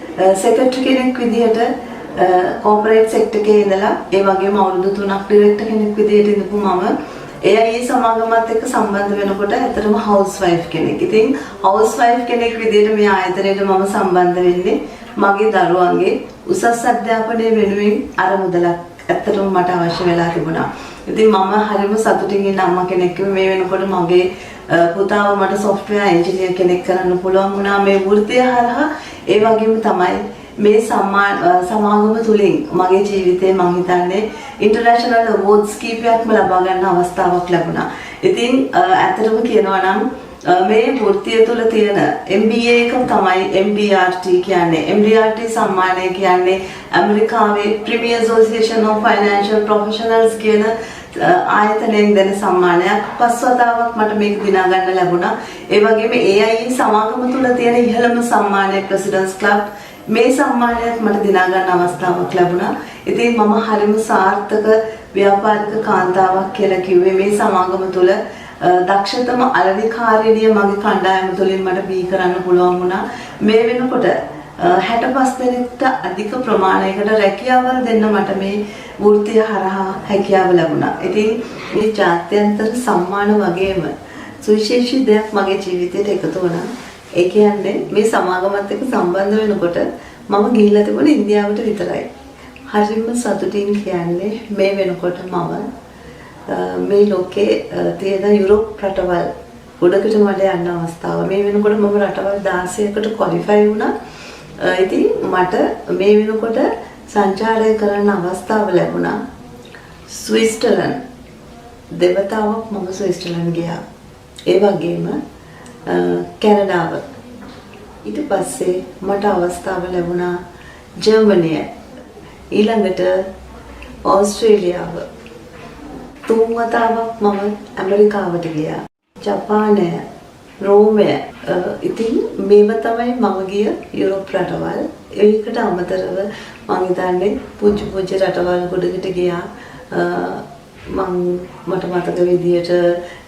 secretary කෙනෙක් විදිහට corporate sector එකේ ඉඳලා ඒ වගේම අවුරුදු 3ක් director කෙනෙක් විදිහට ඉඳපු මම AIA සමාගමත් එක්ක සම්බන්ධ වෙනකොට ඇත්තටම housewife කෙනෙක්. ඉතින් housewife කෙනෙක් විදිහට මේ ආයතනයට මම සම්බන්ධ වෙන්නේ මගේ දරුවන්ගේ උසස් අධ්‍යාපනය වෙනුවෙන් අර මුදලක් ඇත්තටම මට අවශ්‍ය වෙලා තිබුණා. ඉතින් මම හරිම සතුටින් ඉන්න අම්මා කෙනෙක් මේ වෙනකොට මගේ පුතාව මට software engineer කෙනෙක් කරන්න පුළුවන් වුණා මේ වෘත්තිය හරහා. ඒ වගේම තමයි මේ සමාගම තුලින් මගේ ජීවිතේ මම හිතන්නේ ඉන්ටර්නැෂනල් අවෝඩ්ස් කීපයක්ම ලබා ගන්න අවස්ථාවක් ලැබුණා. ඉතින් ඇත්තටම කියනවා නම් මේ වෘත්තිය තුල තියෙන MBA එක තමයි MDRT කියන්නේ. MDRT සම්මානය කියන්නේ ඇමරිකාවේ Premier Association of Financial Professionals කියන ආයතනයෙන් දෙන සම්මානයක්. පස්වතාවක් මට මේක දිනා ගන්න ලැබුණා. ඒ වගේම AIA සමාගම තුල තියෙන ඉහළම සම්මානය President's Club මේ සම්මානයත් මට දිනා ගන්න අවස්ථාවක් ලැබුණා. ඉතින් මම හරිම සාර්ථක ව්‍යාපාරික කාන්තාවක් කියලා කිව්වේ මේ සමාගම තුල දක්ෂතම අලවිකාරිනිය මගේ කණ්ඩායම තුලින් මට බී කරන්න පුළුවන් වුණා. මේ වෙනකොට 65 දෙනෙක්ට අධික ප්‍රමාණයකට රැකියාවල් දෙන්න මට මේ වෘත්තිය හරහා හැකියාව ලැබුණා. ඉතින් මේ ජාත්‍යන්තර සම්මාන වගේම සුවිශේෂී දෙයක් මගේ ජීවිතයට එකතු වුණා. ඒ කියන්නේ මේ සමාගමත් එක්ක සම්බන්ධ වෙනකොට මම ගිහිල්ලා තිබුණේ ඉන්දියාවට විතරයි. හරිම සතුටින් කියන්නේ මේ වෙනකොට මම මේ ලෝකේ තියෙන යුරෝප් රටවල් ගොඩකට මට යන්න අවස්ථාව. මේ වෙනකොට මම රටවල් 16කට ක්වොලිෆයි වුණා. ඉතින් මට මේ වෙනකොට සංචාරය කරන්න අවස්ථාව ලැබුණා. ස්විස්ටර්ලන්ඩ් දෙවතාවක් මම ස්විස්ටර්ලන්ඩ් ගියා. ඒ වගේම කැනඩාව. ඊට පස්සේ මට අවස්ථාව ලැබුණා ජර්මනිය. ඊළඟට ඕස්ට්‍රේලියාව. 3 වතාවක් මම ඇමරිකාවට ගියා. ජපානය, රෝමය. ඉතින් මේව තමයි මම ගිය යුරෝප් රටවල්. ඒකට අමතරව මම හිතන්නේ පුංචි රටවල් ගොඩකට ගියා. මට මතක විදියට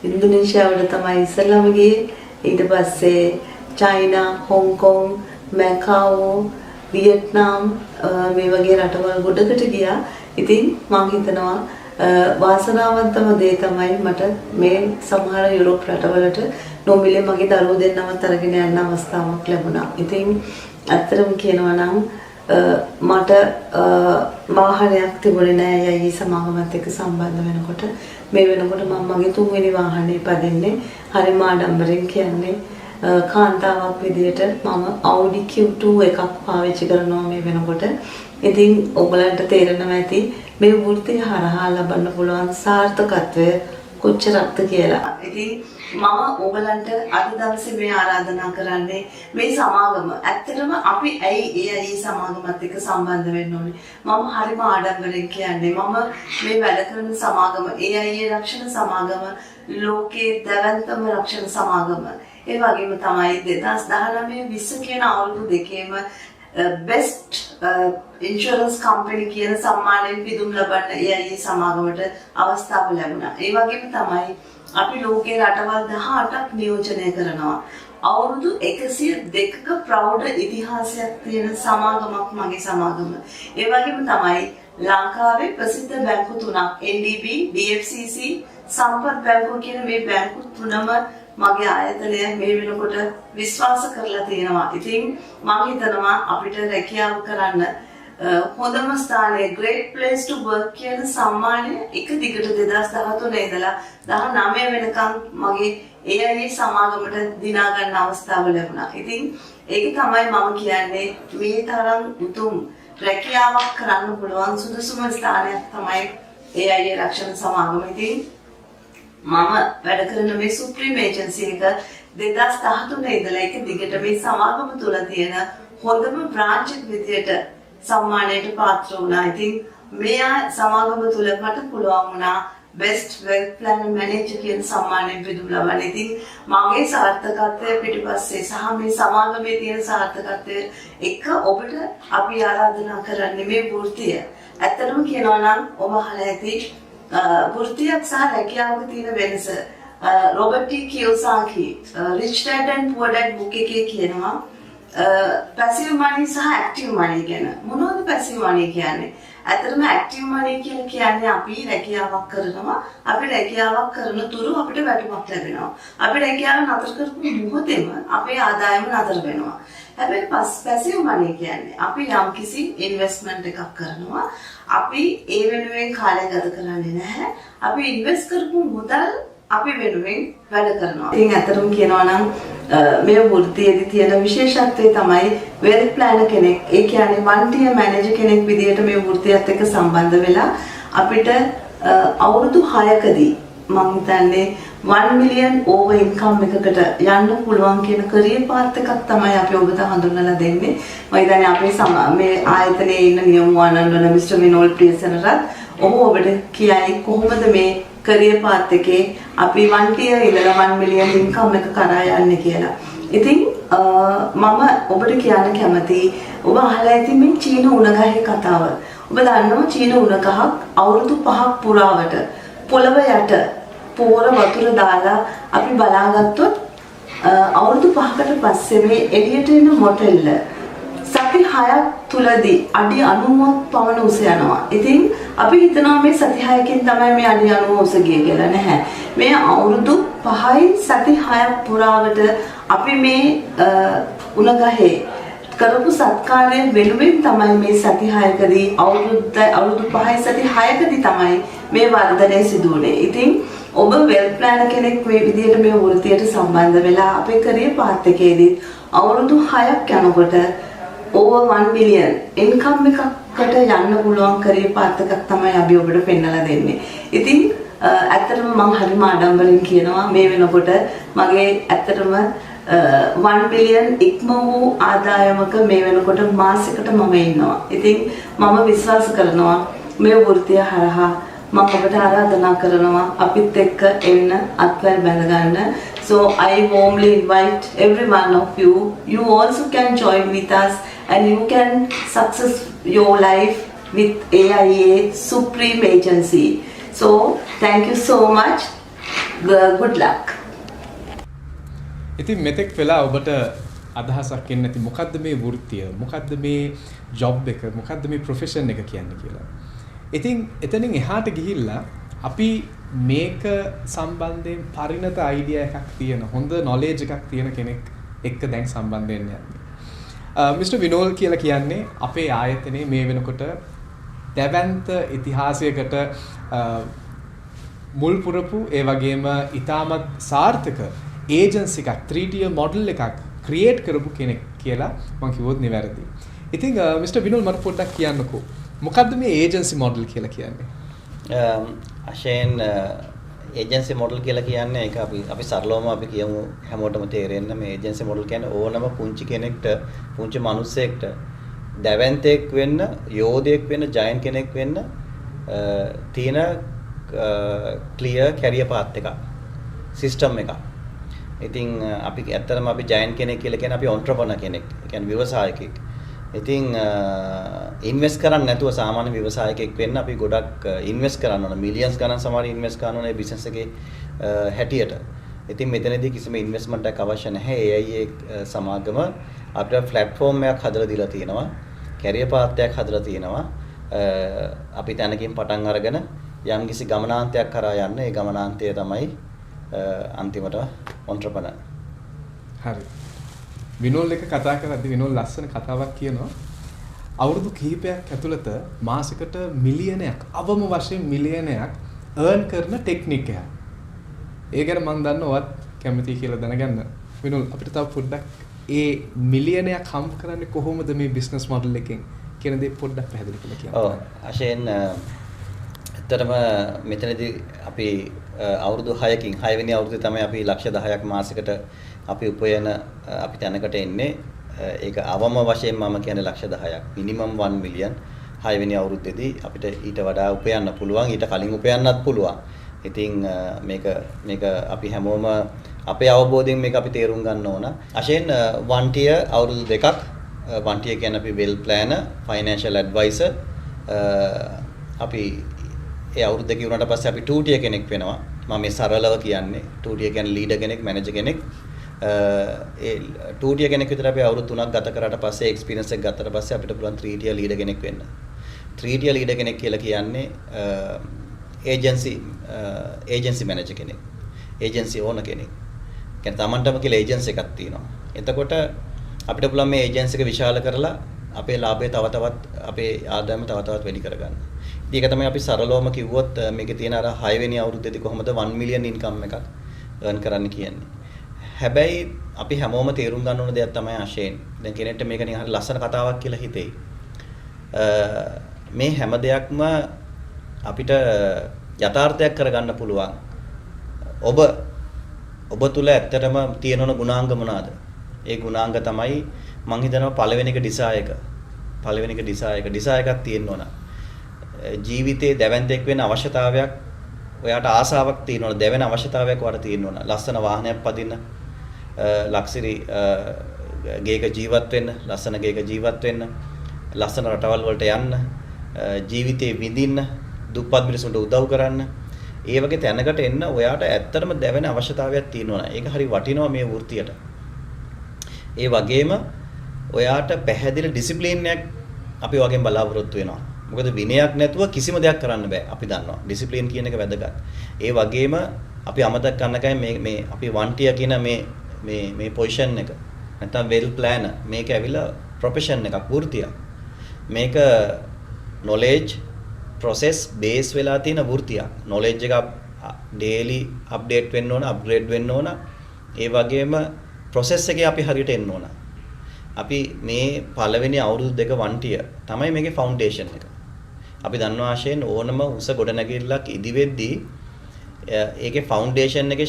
ඉන්දුනීසියාවට තමයි ඉස්සෙල්ලාම ගියේ. ඊට පස්සේ චයිනා, හොංකොං, මැකාවෝ, වියට්නාම් මේ වගේ රටවල් ගොඩකට ගියා. ඉතින් මම හිතනවා වාසනාවන්තම දේ තමයි මට මේ සමහර යුරෝප් රටවලට නොමිලේ මගේ දරුවෝ දෙන්නවත් අරගෙන යන්න අවස්ථාවක් ලැබුණා. ඉතින් ඇත්තටම කියනවා නම් මට වාහනයක් තිබුණේ නෑ යයි සමාගමත් එක්ක සම්බන්ධ වෙනකොට. මේ වෙනකොට මම මගේ 3 වෙනි වාහනේ පදින්නේ. හරිම ආඩම්බරෙන් කියන්නේ කාන්තාවක් විදියට මම Audi Q2 එකක් පාවිච්චි කරනවා මේ වෙනකොට. ඉතින් ඔයගලන්ට තේරෙනවා ඇති මේ වෘත්තිය හරහා ලබන්න පුළුවන් සාර්ථකත්වය කොච්චරක්ද කියලා. ඉතින් මම ඔයගලන්ට අද දවසේ මේ ආරාධනා කරන්නේ මේ සමාගම. ඇත්තටම අපි ඇයි AIA සමාගමත් එක්ක සම්බන්ධ වෙන්න ඕනේ? මම හරිම ආඩම්බරෙන් කියන්නේ මම මේ වැඩ කරන සමාගම AIA රක්ෂණ සමාගම ලෝකයේ දැවැන්තම රක්ෂණ සමාගම. ඒ වගේම තමයි 2019 20 කියන අවුරුදු දෙකේම best insurance company කියන සම්මානයෙන් පිදුම් ලබන්න AIA සමාගමට අවස්ථාව ලැබුණා. ඒ වගේම තමයි අපි ලෝකේ රටවල් 18ක් නියෝජනය කරනවා. අවුරුදු 102ක ප්‍රෞಢ ඉතිහාසයක් තියෙන සමාගමක් මගේ සමාගම. ඒ වගේම තමයි ලංකාවේ ප්‍රසිද්ධ බැංකු තුනක් NDB, DFCC, සම්පත් බැංකුව කියන මේ බැංකු තුනම මගේ ආයතනය මේ වෙනකොට විශ්වාස කරලා තියෙනවා. ඉතින් මම හිතනවා අපිට රැකියාව කරන්න හොඳම ස්ථානයේ Great Place to Work කියන සම්මානය එක දිගට 2013 ඉඳලා 19 වෙනකම් මගේ AIA සමාගමට දිනා ගන්න අවස්ථාව ලැබුණා. ඉතින් ඒක තමයි මම කියන්නේ මේ තරම් උතුම් රැකියාවක් කරන්න පුළුවන් සුදුසුම ස්ථානයක් තමයි AIA රක්ෂණ සමාගම. ඉතින් මම වැඩ කරන මේ Supreme Agency එක 2013 ඉඳලා එක දිගට මේ සමාගම තුල තියෙන හොඳම බ්‍රාන්ච් එක විදියට සම්මානයට පාත්‍ර වුණා. ඉතින් මෙයා සමාගම තුල මට පුළුවන් වුණා Best Wealth Planner Manager කියන සම්මානය බෙදුම් ලබන්න. ඉතින් මගේ සාර්ථකත්වය පිටිපස්සේ සහ මේ සමාගමේ තියෙන සාර්ථකත්වය එක ඔබට අපි ආරාධනා කරන්නේ මේ වෘත්තිය. ඇත්තටම කියනවා නම් ඔබ අහලා ඇති වෘත්තියක් සහ රැකියාවක තියෙන වෙනස. Robert T Kiyosaki Rich Dad and Poor Dad book එකේ කියනවා passive money සහ active money ගැන. මොනවද passive money කියන්නේ? ඇත්තටම active money කියන්නේ අපි රැකියාවක් කරනවා. අපි රැකියාවක් කරන තුරු අපිට වැටුපක් ලැබෙනවා. අපි රැකියාව නතර කරපු මොහොතේම අපේ ආදායම නතර වෙනවා. හැබැයි passive money කියන්නේ අපි යම්කිසි investment එකක් කරනවා. අපි ඒ වෙනුවෙන් කාලය ගත කරන්නේ නැහැ. අපි invest කරපු මුදල් අපි වෙනුවෙන් වැඩ කරනවා. ඉතින් ඇත්තටම කියනවා නම් මේ වෘත්තියේදී තියෙන විශේෂත්වය තමයි wealth planner කෙනෙක්. ඒ කියන්නේ one tier manager කෙනෙක් විදිහට මේ වෘත්තියත් එක්ක සම්බන්ධ වෙලා අපිට අවුරුදු 6කදී මම හිතන්නේ 1 million over income එකකට යන්න පුළුවන් කියන career path එකක් තමයි අපි ඔබට හඳුන්වලා දෙන්නේ. මම හිතන්නේ අපේ මේ ආයතනයේ ඉන්න නියම වනන්වන මිස්ටර් විනෝල් ප්‍රියසේනරත් ඔහු ඔබට කියයි කොහොමද මේ career path එකේ අපි 1 tier ඉඳලා 1 million income එක කරා යන්නේ කියලා. ඉතින් මම ඔබට කියන්න කැමතියි ඔබ අහලා ඇති මේ චීන උණගහේ කතාව. ඔබ දන්නවා චීන උණගහක් අවුරුදු 5ක් පුරාවට පොළව යට පෝර වතුර දාලා අපි බලාගත්තොත් අවුරුදු 5කට පස්සේ මේ එළියට එන මොටෙල්ල සති 6ක් තුලදී අඩි 90ක් පමණ උස යනවා. ඉතින් අපි හිතනවා මේ සති 6කින් තමයි මේ අඩි 90 උස ගියේ කියලා. නැහැ. මේ අවුරුදු 5යි සති 6ක් පුරාවට අපි මේ උණගහේ කරපු සත්කාරය වෙනුවෙන් තමයි මේ සති 6කදී අවුරුදු 5යි සති 6කදී තමයි මේ වර්ධනය සිදු වුනේ. ඉතින් ඔබ wealth planner කෙනෙක් මේ විදිහට මේ වෘත්තියට සම්බන්ධ වෙලා අපේ career path එකේදී අවුරුදු 6ක් යනකොට over 1 million income එකකට යන්න පුළුවන් career path එකක් තමයි අපි ඔබට පෙන්වලා දෙන්නේ. ඉතින් ඇත්තටම මම හරිම ආඩම්බරෙන් කියනවා මේ වෙනකොට මගේ ඇත්තටම 1 billion ඉක්ම වූ ආදායමක මේ වෙනකොට මාසයකට මම ඉන්නවා. ඉතින් මම විශ්වාස කරනවා මේ වෘත්තිය හරහා මම ඔබට ආරාධනා කරනවා අපිත් එක්ක එන්න අත්වැල් බැඳ ගන්න. So I warmly invite every one of you. You also can join with us and you can success your life with AIA Supreme Agency. So thank you so much. Good luck. ඉතින් මෙතෙක් වෙලා ඔබට අදහසක් එන්නේ නැති මොකද්ද මේ වෘත්තිය? මොකද්ද මේ ජොබ් එක? මොකද්ද මේ ප්‍රොෆෙෂන් එක කියන්නේ කියලා. ඉතින් එතනින් එහාට ගිහිල්ලා අපි මේක සම්බන්ධයෙන් පරිණත අයිඩියා එකක් තියෙන හොඳ නොලෙජ් එකක් තියෙන කෙනෙක් එක්ක දැන් සම්බන්ධ වෙන්න යන්නේ. මිස්ටර් විනෝල් කියලා කියන්නේ අපේ ආයතනයේ මේ වෙනකොට දැවැන්ත ඉතිහාසයකට මුල් පුරපු ඒ වගේම ඉතාමත් සාර්ථක ඒජන්සි එකක් 3-tier model එකක් ක්‍රියේට් කරපු කෙනෙක් කියලා මම කිව්වොත් නිවැරදි. ඉතින් මිස්ටර් විනෝල් මට පොඩ්ඩක් කියන්නකෝ මොකද්ද මේ ඒජන්සි මොඩල් කියලා කියන්නේ? අශේන් ඒජන්සි මොඩල් කියලා කියන්නේ ඒක අපි සරලවම අපි කියමු හැමෝටම තේරෙන්න මේ ඒජන්සි මොඩල් කියන්නේ ඕනම පුංචි කෙනෙක්ට පුංචි මිනිස්සෙක්ට දැවැන්තෙක් වෙන්න, යෝධයෙක් වෙන්න, ජයන්ට් කෙනෙක් වෙන්න තියෙන ක්ලියර් කැරියර් පාත් එකක්, සිස්ටම් එකක්. ඉතින් අපි ඇත්තටම අපි ජයන්ට් කෙනෙක් කියලා කියන්නේ අපි ඔන්ටර්ප්‍රනර් කෙනෙක්. ඒ කියන්නේ ව්‍යවසායකයෙක්. ඉතින් ඉන්වෙස්ට් කරන්නේ නැතුව සාමාන්‍ය ව්‍යවසායකයෙක් වෙන්න අපි ගොඩක් ඉන්වෙස්ට් කරන්න ඕන. මිලියන්ස් ගණන් සමහර ඉන්වෙස්ට් කරන්න ඕන මේ බිස්නස් එකේ හැටියට. ඉතින් මෙතනදී කිසිම ඉන්වෙස්ට්මන්ට් එකක් අවශ්‍ය නැහැ. AIA සමාගම අපිට ප්ලැට්ෆෝම් එකක් හදලා දීලා තියෙනවා. කැරියර් පාත් එකක් හදලා තියෙනවා. අපි තැනකින් පටන් අරගෙන යම්කිසි ගමනාන්තයක් කරා යන්න. ඒ ගමනාන්තය තමයි අන්තිමට ඔන්ටර්ප්‍රනර්. හරි. විනෝල් එක කතා කරද්දී විනෝල් ලස්සන කතාවක් කියනවා. අවුරුදු කිහිපයක් ඇතුළත මාසෙකට මිලියනයක් අවම වශයෙන් මිලියනයක් earn කරන ටෙක්නික් එකක්. ඒ ගැන මම දන්නවත් කැමතියි කියලා දැනගන්න. විනෝල් අපිට තව පොඩ්ඩක් ඒ මිලියනයක් හම්බ කරන්නේ කොහොමද මේ බිස්නස් මොඩල් එකෙන් කියන දේ පොඩ්ඩක් පැහැදිලි කරලා කියන්න. ඔව් අශේන් ඇත්තටම මෙතනදී අපි අවුරුදු 6 වෙනි අවුරුද්දේ තමයි අපි ලක්ෂ 10ක් මාසෙකට අපි උපයන අපි තැනකට එන්නේ. ඒක අවම වශයෙන් මම කියන්නේ ලක්ෂ 10ක් මිනිමම් 1 මිලියන් 6 වෙනි අවුරුද්දේදී අපිට ඊට වඩා උපයන්න පුළුවන් ඊට කලින් උපයන්නත් පුළුවන්. ඉතින් මේක අපි හැමෝම අපේ අවබෝධයෙන් මේක අපි තේරුම් ගන්න ඕන. අශෙන් 1 tier අවුරුදු දෙකක් 1 tier කියන්නේ අපි well planner, financial advisor අපි ඒ අවුරුදු දෙක වුණාට පස්සේ අපි 2 tier කෙනෙක් වෙනවා. මම මේ සරලව කියන්නේ 2 tier කියන්නේ leader කෙනෙක්, manager කෙනෙක්. ඒ 2 tier කෙනෙක් විතර අපි අවුරුදු 3ක් ගත කරාට පස්සේ එක්ස්පීරියන්ස් එක ගත්තට පස්සේ අපිට පුළුවන් 3 tier leader කෙනෙක් වෙන්න. 3 tier leader කෙනෙක් කියලා කියන්නේ agency manager කෙනෙක්. agency owner කෙනෙක්. කියන්නේ Tamanටම කියලා agency එකක් තියෙනවා. එතකොට අපිට පුළුවන් මේ agency එක විශාල කරලා අපේ ලාභය තව තවත් අපේ ආදායම තව තවත් වැඩි කරගන්න. ඉතින් ඒක තමයි අපි සරලවම කිව්වොත් මේකේ තියෙන අර 6 වෙනි අවුරුද්දේදී කොහොමද 1 මිලියන් ඉන්කම් එකක් earn කරන්න කියන්නේ. හැබැයි අපි හැමෝම තේරුම් ගන්න ඕන දෙයක් තමයි අශේන්. දැන් කෙනෙක්ට මේක නිකන් හරි ලස්සන කතාවක් කියලා හිතෙයි. මේ හැම දෙයක්ම අපිට යථාර්ථයක් කරගන්න පුළුවන්. ඔබ තුල ඇත්තටම තියෙන ගුණාංග මොනවාද? ඒ ගුණාංග තමයි මං හිතනවා පළවෙනි එක ඩිසයර් එකක් තියෙන්න ඕන. ජීවිතේ දැවැන්තෙක් වෙන්න අවශ්‍යතාවයක් ඔයාට ආසාවක් තියෙන්න ඕන. දැවෙන අවශ්‍යතාවයක් ඔයාට තියෙන්න ඕන. ලස්සන වාහනයක් පදින්න, ලක්ෂරි ගේක ජීවත් වෙන්න, ලස්සන ගේක ජීවත් වෙන්න, ලස්සන රටවල් වලට යන්න, ජීවිතේ විඳින්න, දුප්පත් මිනිසුන්ට උදව් කරන්න. ඒ වගේ තැනකට එන්න ඔයාට ඇත්තටම දැවෙන අවශ්‍යතාවයක් තියෙන්න ඕන. ඒක හරි වටිනවා මේ වෘත්තියට. ඒ වගේම ඔයාට පැහැදිලි ඩිසිප්ලින් එකක් අපි වගේම බලාපොරොත්තු වෙනවා. මොකද විනයක් නැතුව කිසිම දෙයක් කරන්න බෑ. අපි දන්නවා. ඩිසිප්ලින් කියන එක වැදගත්. ඒ වගේම අපි අමතක කරන්නකයි මේ අපි 1 tier කියන මේ පොසිෂන් එක. නැත්නම් well planner මේක ඇවිල්ලා ප්‍රොෆෙෂන් එකක්, වෘත්තියක්. මේක knowledge process base වෙලා තියෙන වෘත්තියක්. knowledge එක daily update වෙන්න ඕන, upgrade වෙන්න ඕන. ඒ වගේම process එකේ අපි හරියට එන්න ඕන. අපි මේ පළවෙනි අවුරුදු දෙක 1 tier තමයි මේකේ ෆවුන්ඩේෂන් එක. අපි දන්නවා ආශයෙන් ඕනම උස ගොඩනැගිල්ලක් ඉදිවෙද්දී ඒකේ ෆවුන්ඩේෂන් එකේ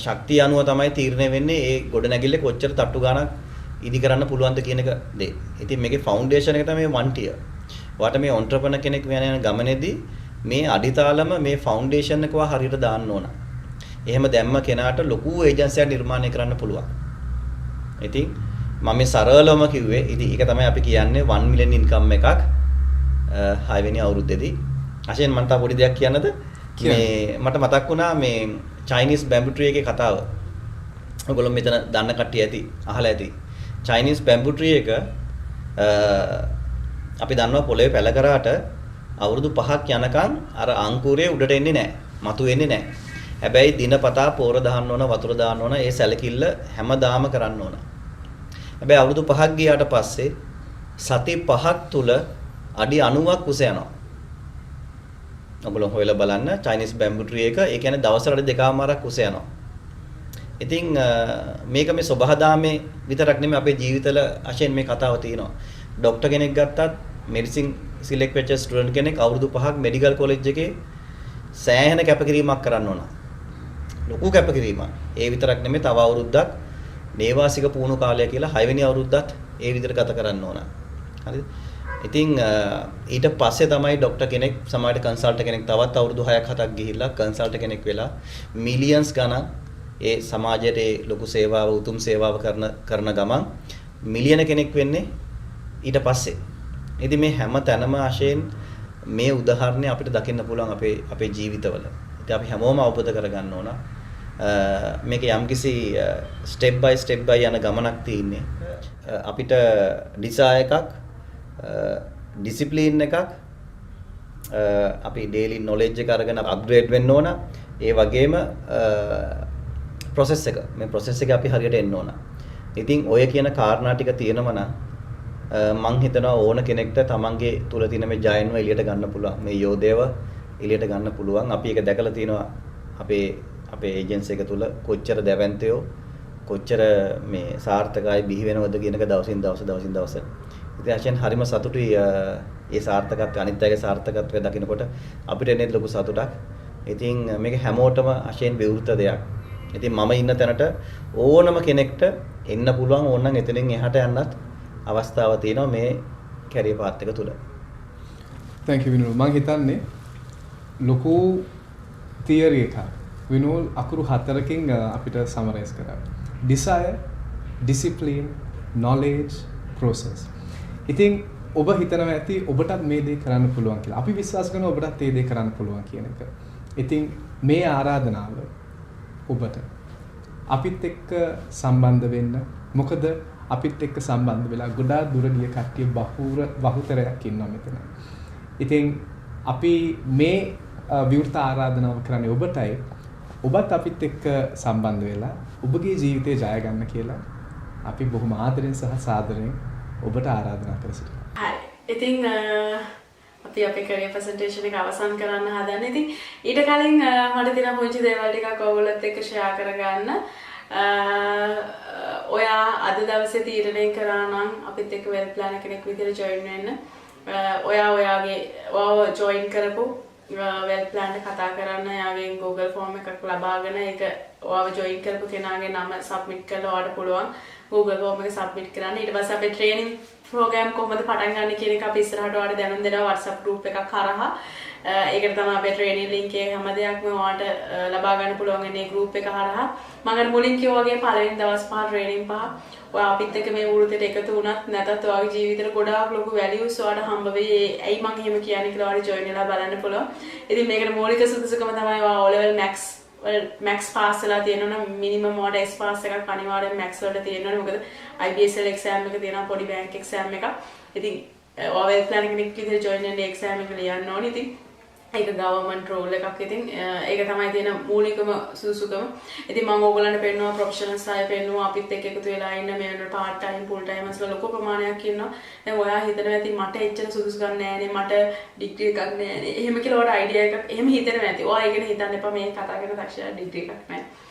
ශක්තිය අනුව තමයි තීරණය වෙන්නේ ඒ ගොඩනැගිල්ල කොච්චර තට්ටු ගානක් ඉදි කරන්න පුළුවන්ද කියන එක දේ. ඉතින් මේකේ ෆවුන්ඩේෂන් එක තමයි 1 tier. ඔයාට මේ ඔන්ටර්ප්‍රනර් කෙනෙක් වෙන යන ගමනේදී මේ අඩිතාලම මේ ෆවුන්ඩේෂන් එක හරියට දාන්න ඕන. එහෙම දැම්ම කෙනාට ලොකු ඒජන්සියක් නිර්මාණය කරන්න පුළුවන්. ඉතින් මම මේ සරලවම කිව්වේ ඉතින් ඒක තමයි අපි කියන්නේ 1 මිලියන් ඉන්කම් එකක් 6 වෙනි අවුරුද්දේදී. අශෙන් මම තා පොඩි දෙයක් කියන්නද? මේ මට මතක් වුණා මේ චයිනීස් බැම්බු ට්‍රී එකේ කතාව. ඔයගොල්ලෝ මෙතන දන්න කට්ටිය ඇති, අහලා ඇති. චයිනීස් බැම්බු ට්‍රී එක අපි දන්නවා පොළවේ පැල කරාට අවුරුදු 5ක් යනකම් අර අංකුරේ උඩට එන්නේ නැහැ. මතු වෙන්නේ නැහැ. හැබැයි දිනපතා පෝර දාන්න ඕන, වතුර දාන්න ඕන, ඒ සැලකිල්ල හැමදාම කරන්න ඕන. හැබැයි අවුරුදු 5ක් ගියාට පස්සේ සති 5ක් තුල අඩි 90ක් උස යනවා. ඔයගොල්ලෝ හොයලා බලන්න චයිනීස් බැම්බු ට්‍රී එක, ඒ කියන්නේ දවසට අඩි 2මාරක් උස යනවා. ඉතින් මේක මේ සබහාදාමේ විතරක් නෙමෙයි අපේ ජීවිතවල අශෙන් මේ කතාව තියෙනවා. ડોක්ටර් කෙනෙක් ගත්තත් මෙඩිසින් සිලෙක්ට් වෙච්ච ස්ටුඩන්ට් කෙනෙක් අවුරුදු 5ක් මෙඩිකල් කොලෙජ් එකේ සෑහෙන කැපකිරීමක් කරන්න ඕන. ලොකු කැපකිරීමක්. ඒ විතරක් නෙමෙයි තව අවුරුද්දක් නේවාසික පුහුණු කාලය කියලා 6 වෙනි අවුරුද්දත් ඒ විදිහට ගත කරන්න ඕන. හරිද? ඉතින් ඊට පස්සේ තමයි ડોක්ටර් කෙනෙක් සමාජයට කන්සල්ටන්ට් කෙනෙක් තවත් අවුරුදු 6ක් 7ක් ගිහිල්ලා කන්සල්ටන්ට් කෙනෙක් වෙලා මිලියන්ස් ගණන් ඒ සමාජයට ඒ ලොකු සේවාව උතුම් සේවාව කරන ගමන් මිලියන කෙනෙක් වෙන්නේ ඊට පස්සේ. ඉතින් මේ හැම තැනම ආශයෙන් මේ උදාහරණය අපිට දකින්න පුළුවන් අපේ ජීවිතවල. ඉතින් අපි හැමෝම අවබෝධ කරගන්න ඕන. මේක යම්කිසි ස්ටෙප් බයි යන ගමනක් තියෙන්නේ. අපිට ඩිසයර් එකක්, ඩිසිප්ලින් එකක්, අපි ඩේලි නොලෙජ් එක අරගෙන අප්ග්‍රේඩ් වෙන්න ඕන. ඒ වගේම process එක. මේ process එක අපි හරියට එන්න ඕන. ඉතින් ඔය කියන කාරණා ටික තියෙනවා නම් මං හිතනවා ඕන කෙනෙක්ට තමන්ගේ තුල තියෙන මේ ජයන්ව එළියට ගන්න පුළුවන්. මේ යෝධයව එළියට ගන්න පුළුවන්. අපි ඒක දැකලා තියෙනවා අපේ ඒජන්සි එක තුල කොච්චර දැවැන්තයෝ කොච්චර මේ සාර්ථකයි බිහි වෙනවද කියන එක දවසින් දවස. ඉතින් අශෙන් හරිම සතුටුයි ඒ සාර්ථකත්වය අනිත් අයගේ සාර්ථකත්වය දකිනකොට අපිට එන්නේ ලොකු සතුටක්. ඉතින් මේක හැමෝටම අශෙන් විවෘත දෙයක්. ඉතින් මම ඉන්න තැනට ඕනම කෙනෙක්ට එන්න පුළුවන් ඕනනම් එතනින් එහාට යන්නත් අවස්ථාව තියෙනවා මේ කැරියර් පාත් එක තුල. Thank you විනෝල්. මම හිතන්නේ ලොකු තියරි එකක් විනෝල් අකුරු 4කින් අපිට සමරයිස් කරා. Desire, discipline, knowledge, process. ඉතින් ඔබ හිතනවා ඇති ඔබටත් මේ දේ කරන්න පුළුවන් කියලා. අපි විශ්වාස කරනවා ඔබටත් මේ දේ කරන්න පුළුවන් කියන එක. ඉතින් මේ ආරාධනාව ඔබට අපිත් එක්ක සම්බන්ධ වෙන්න. මොකද අපිත් එක්ක සම්බන්ධ වෙලා ගොඩාක් දුර ගිය කට්ටිය බහුතරයක් ඉන්නවා මෙතන. ඉතින් අපි මේ විවෘත ආරාධනාව කරන්නේ ඔබටයි. ඔබත් අපිත් එක්ක සම්බන්ධ වෙලා ඔබගේ ජීවිතේ ජය ගන්න කියලා අපි බොහොම ආදරෙන් සහ සාදරයෙන් ඔබට ආරාධනා කර සිටිනවා. හරි. ඉතින් අපි අපේ career presentation එක අවසන් කරන්න හදන්නේ. ඉතින් ඊට කලින් මට තියෙන පුංචි දේවල් ටිකක් ඔයගොල්ලොත් එක්ක share කරගන්න. ඔයා අද දවසේ තීරණය කරා නම් අපිත් එක්ක වෙල් ප්ලෑනර් කෙනෙක් විදිහට join වෙන්න. ඔයාව join කරපු වෙල් ප්ලෑන් එක කතා කරන්න යාගෙන් Google form එකක් ලබාගෙන ඒක ඔයාව join කරපු කෙනාගේ නම submit කරලා ඔයාලට පුළුවන් Google form එක submit කරන්න. ඊට පස්සේ අපේ training program කොහොමද පටන් ගන්න කියන එක අපි ඉස්සරහට ඔයාලට දැනුම් දෙනවා WhatsApp group එකක් කරහා. ඒකට තමයි අපේ training link එක හැම දෙයක්ම ඔයාලට ලබා ගන්න පුළුවන් මේ group එක හරහා. මම අර මුලින් කිව්වා වගේ පළවෙනි දවස් 5 training 5 ඔයා අපිත් එක්ක මේ වෘත්තයට එකතු වුණත් නැතත් ඔයාගේ ජීවිතේට ගොඩාක් ලොකු values ඔයාලට හම්බ වෙයි. ඇයි මම එහෙම කියන්නේ කියලා ඔයාලට join වෙලා බලන්න පුළුවන්. ඉතින් මේකට මූලික සුදුසුකම තමයි ඔයා O level max pass වෙලා තියෙනවා නම් minimum ඔයාලට S pass එකක් අනිවාර්යෙන් max වලට තියෙනවා. මොකද IBSL exam එක තියෙනවා පොඩි bank exam එකක්. ඉතින් ඔයා well plan කෙනෙක් විදිහට join වෙන්න exam එක ලියන්න ඕනේ. ඉතින් ඒක government role එකක්. ඉතින් ඒක තමයි තියෙන මූලිකම සුසුකම. ඉතින් මම ඕගොල්ලන්ට පෙන්නවා professionals අය පෙන්නවා අපිත් එක්ක එකතු වෙලා ඉන්න මේ වෙනකොට part time full time අස්ලා ලොකු ප්‍රමාණයක් ඉන්නවා. දැන් ඔයා හිතනවා ඇති මට එච්චර සුදුසුකම් නැහැ නේ මට ඩිග්‍රී එකක් නැහැ නේ. එහෙම කියලා ඔයාලට idea එකක් එහෙම හිතෙනවා ඇති. ඔයා ඒකනේ හිතන්න එපා මේ කතා කරන දක්ෂයා ඩිග්‍රී එකක් නැහැ.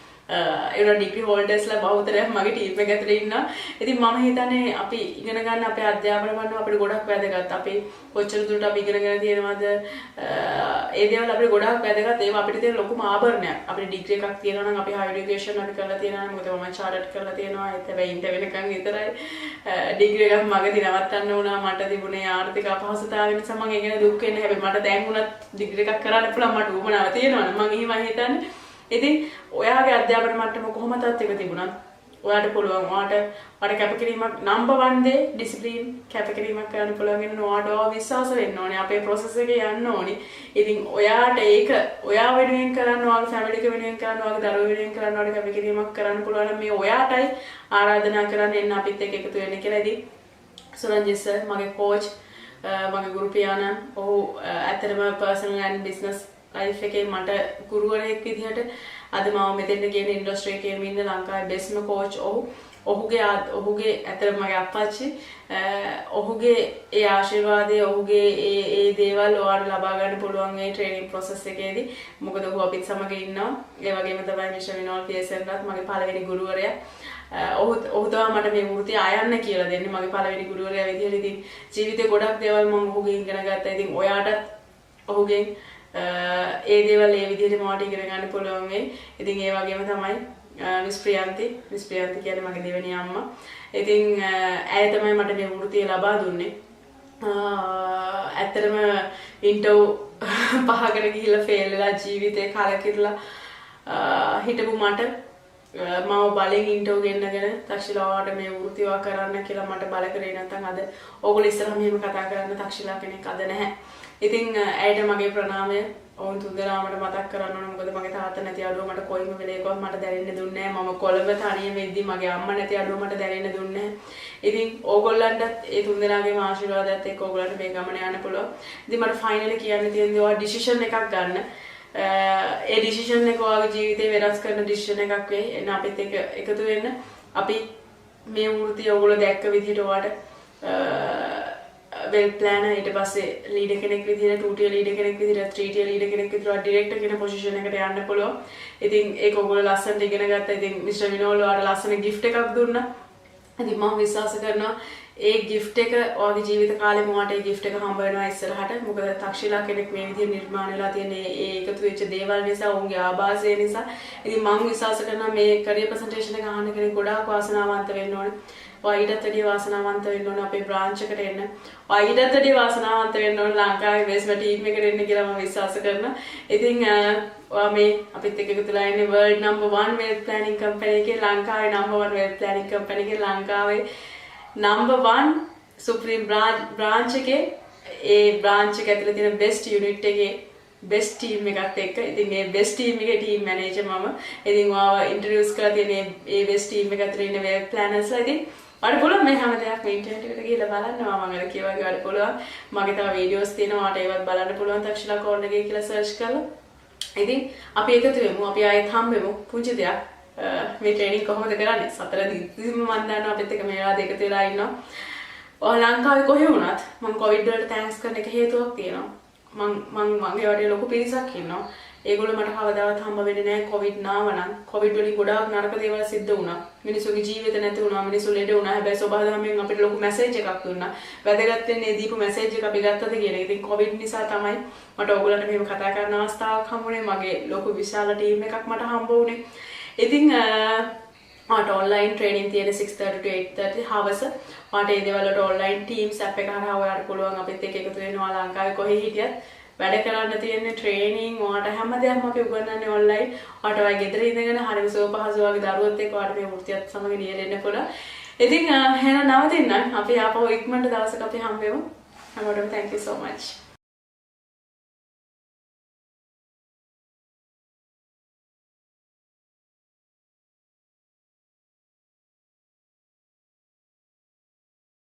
ඒවල ඩිග්‍රී හෝල්ඩර්ස්ලා බහුතරයක් මගේ ටීම් එක ඇතුලේ ඉන්නවා. ඉතින් මම හිතන්නේ අපි ඉගෙන ගන්න අපේ අධ්‍යාපන පන්තිව අපිට ගොඩක් වැදගත්. අපි කොච්චර දුරට අපි ඉගෙනගෙන තියෙනවද ඒ දේවල් අපිට ගොඩක් වැදගත්. ඒවා අපිට තියෙන ලොකුම ආභරණයක්. අපිට ඩිග්‍රී එකක් තියෙනවා නම් අපි higher education අපි කරලා තියෙනවා නම් මොකද මම chartered කරලා තියෙනවා. ඒත් හැබැයි ඉන්ටර් වෙනකන් විතරයි. ඩිග්‍රී එකක් මගදී නවත්තන්න වුණා. මට තිබුණේ ආර්ථික අපහසුතාවය නිසා මම ඒ ගැන දුක් වෙන්නේ. හැබැයි මට දැන් උනත් ඩිග්‍රී එකක් කරන්න පුළුවන් මට උවමනාව තියෙනවා. මම එහෙම හිතන්නේ. ඉතින් ඔයාගේ අධ්‍යාපන මට්ටම කොහොමදත් එක තිබුණත් ඔයාට පුළුවන් ඔයාට කැපකිරීමක් නම්බර් 1 දේ ඩිසිප්ලින් කැපකිරීමක් කරන්න පුළුවන් වෙන ඔයාට විශ්වාස වෙන්න ඕනේ අපේ process එකේ යන්න ඕනේ. ඉතින් ඔයාට ඒක ඔයා වෙනුවෙන් කරන්න ඔයාගේ family එක වෙනුවෙන් කරන්න ඔයාගේ දරුවෝ වෙනුවෙන් කරන්න ඔයාට කැපකිරීමක් කරන්න පුළුවන් නම් මේ ඔයාටයි ආරාධනා කරන්න එන්න අපිත් එක්ක එකතු වෙන්න කියලා. ඉතින් සුරංජිත් සර් මගේ coach මගේ ගුරු පියාණන් ඔහු ඇත්තටම personal and business life එකේ මට ගුරුවරයෙක් විදිහට අද මම මෙතෙන්ට ගියන ඉන්ඩස්ට්‍රි එකේ ඉන්න ලංකාවේ බෙස්ට්ම කෝච් ඔහුගේ ඇත්තටම මගේ අප්පච්චි ඔහුගේ ඒ ආශිර්වාදය ඔහුගේ ඒ දේවල් ඔයාලට ලබා ගන්න පුළුවන් මේ ට්‍රේනින් process එකේදී. මොකද ඔහු අපිත් සමග ඉන්නවා. ඒ වගේම තමයි මිෂන් විනෝල් පියසර්ලත් මගේ පළවෙනි ගුරුවරයා. ඔහු තමයි මට මේ වෘත්තිය ආයන්න කියලා දෙන්නේ මගේ පළවෙනි ගුරුවරයා විදිහට. ඉතින් ජීවිතේ ගොඩක් දේවල් මම ඔහුගෙන් ඉගෙන ගත්තා. ඉතින් ඔයාටත් ඔහුගෙන් ඒ දේවල් ඒ විදිහට මට ඉගෙන ගන්න පුළුවන් වෙයි. ඉතින් ඒ වගේම තමයි මිස් ප්‍රියන්ති කියන්නේ මගේ දෙවෙනි අම්මා. ඉතින් ඇය තමයි මට මේ වෘත්තිය ලබා දුන්නේ. ඇත්තටම ඉන්ටර්වයුව 5කට ගිහිල්ලා ෆේල් වෙලා ජීවිතේ කලකිරලා හිටපු මට මම බලෙන් ඉන්ටර්වයුව ගෙන්නගෙන තක්ෂිලාවට මේ වෘත්තිය කරන්න කියලා මට බල කරේ නැත්නම් අද ඕගොල්ලෝ ඉස්සරහ මෙහෙම කතා කරන්න තක්ෂිලා කෙනෙක් අද නැහැ. ඉතින් ඇයට මගේ ප්‍රණාමය ඔවුන් තුන්දෙනාමට මතක් කරන්න ඕන. මොකද මගේ තාත්තා නැති අඩුව මට කොයිම වෙලේකවත් මට දැනෙන්න දුන්නේ නැහැ. මම කොළඹ තනියම ඉද්දි මගේ අම්මා නැති අඩුව මට දැනෙන්න දුන්නේ නැහැ. ඉතින් ඕගොල්ලන්ටත් ඒ තුන්දෙනාගේම ආශිර්වාදයත් එක්ක ඕගොල්ලන්ට මේ ගමන යන්න පුළුවන්. ඉතින් මට ෆයිනලි කියන්න තියෙන්නේ ඔයා ඩිසිෂන් එකක් ගන්න. ඒ ඩිසිෂන් එක ඔයාගේ ජීවිතේ වෙනස් කරන ඩිසිෂන් එකක් වෙයි. එන්න අපිත් එක්ක එකතු වෙන්න. අපි මේ වෘත්තිය ඕගොල්ලෝ දැක්ක විදිහට ඔයාට well planner ඊට පස්සේ leader කෙනෙක් විදිහට 2 tier leader කෙනෙක් විදිහට 3 tier leader කෙනෙක් විදිහට director කියන position එකට යන්න පුළුවන්. ඉතින් ඒක ඔයගොල්ලෝ ලස්සනට ඉගෙන ගත්තා. ඉතින් Mr. විනෝල් ඔයාලට ලස්සන gift එකක් දුන්නා. ඉතින් මම විශ්වාස කරනවා ඒ gift එක ඔයාගේ ජීවිත කාලෙම ඔයාට ඒ gift එක හම්බ වෙනවා ඉස්සරහට. මොකද තක්ෂිලා කෙනෙක් මේ විදිහට නිර්මාණය වෙලා තියෙන ඒ එකතු වෙච්ච දේවල් නිසා, උන්ගේ ආభాසය නිසා. ඉතින් මම විශ්වාස කරනවා මේ career presentation එක අහන කෙනෙක් ගොඩාක් වාසනාවන්ත වෙන්න ඕනේ. ඔයා ඊටත් වැඩිය වාසනාවන්ත වෙන්න ඕනේ අපේ branch එකට එන්න. ඔයා ඊටත් වැඩිය වාසනාවන්ත වෙන්න ඕනේ ලංකාවේ investment team එකට එන්න කියලා මම විශ්වාස කරනවා. ඉතින් ඔයා මේ අපිත් එක්ක එකතුලා ඉන්නේ world number 1 wealth planning company එකේ, ලංකාවේ number 1 wealth planning company එකේ, ලංකාවේ number 1 supreme branch එකේ, ඒ branch එක ඇතුලේ තියෙන best unit එකේ best team එකත් එක්ක. ඉතින් මේ best team එකේ team manager මම. ඉතින් ඔයාව introduce කරලා තියෙන ඒ best team එක ඇතුලේ ඉන්න wealth planners ලා. ඉතින් ඔයාලට පුළුවන් මේ හැම දෙයක්ම ඉන්ටර්නෙට් එකට ගිහලා බලන්න. මම අර කියවා වගේ ඔයාලට පුළුවන්. මගේ තව වීඩියෝස් තියෙනවා. ඔයාලට ඒවත් බලන්න පුළුවන් තක්ෂිලා කෝඩ් එකේ කියලා search කරලා. ඉතින් අපි එකතු වෙමු. අපි ආයෙත් හම්බෙමු. පුංචි දෙයක්. මේ ට්‍රේනින් කොහොමද කරන්නේ? 4 දිනම මම දන්නවා අපිත් එක්ක මේ වෙලාවට එකතු වෙලා ඉන්නවා. ඔයා ලංකාවේ කොහේ වුණත් මම කොවිඩ් වලට තෑන්ක්ස් කරන එක හේතුවක් තියෙනවා. මගේ වටේ ලොකු පිරිසක් ඉන්නවා. ඒගොල්ලෝ මට කවදාවත් හම්බ වෙන්නේ නැහැ කොවිඩ් නාවනම්. කොවිඩ් වලින් ගොඩාක් නරක දේවල් සිද්ධ වුණා. මිනිස්සුගේ ජීවිත නැති වුණා. මිනිස්සු ලෙඩ වුණා. හැබැයි සබහාදහමෙන් අපිට ලොකු මැසේජ් එකක් දුන්නා. වැදගත් වෙන්නේ දීපු මැසේජ් එක අපි ගත්තද කියන එක. ඉතින් කොවිඩ් නිසා තමයි මට ඕගොල්ලන්ට මෙහෙම කතා කරන්න අවස්ථාවක් හම්බුනේ. මගේ ලොකු විශාල ටීම් එකක් මට හම්බ වුණේ. ඉතින් මට ඔන්ලයින් ට්‍රේනින් තියෙන 6:30 to 8:30 හවස. මට ඒ දේවල් වලට ඔන්ලයින් Teams app එක හරහා ඔයාලට පුළුවන් අපිත් එක්ක එකතු වෙනවා ලංකාවේ කොහේ හිටියත්. වැඩ කරන්න තියෙන ට්‍රේනින් ඔයාලට හැම දෙයක්ම අපි උගන්වන්නේ ඔන්ලයින්. ඔයාලට ඔය ගෙදර ඉඳගෙන හරිම සුවපහසු වගේ දරුවොත් එක්ක ඔයාලට මේ වෘත්තියත් සමග නියැලෙන්න පුළුවන්. ඉතින් එහෙනම් නවතින්න. අපි ආපහු ඉක්මනට දවසක අපි හම්බෙමු. හැමෝටම thank you so much.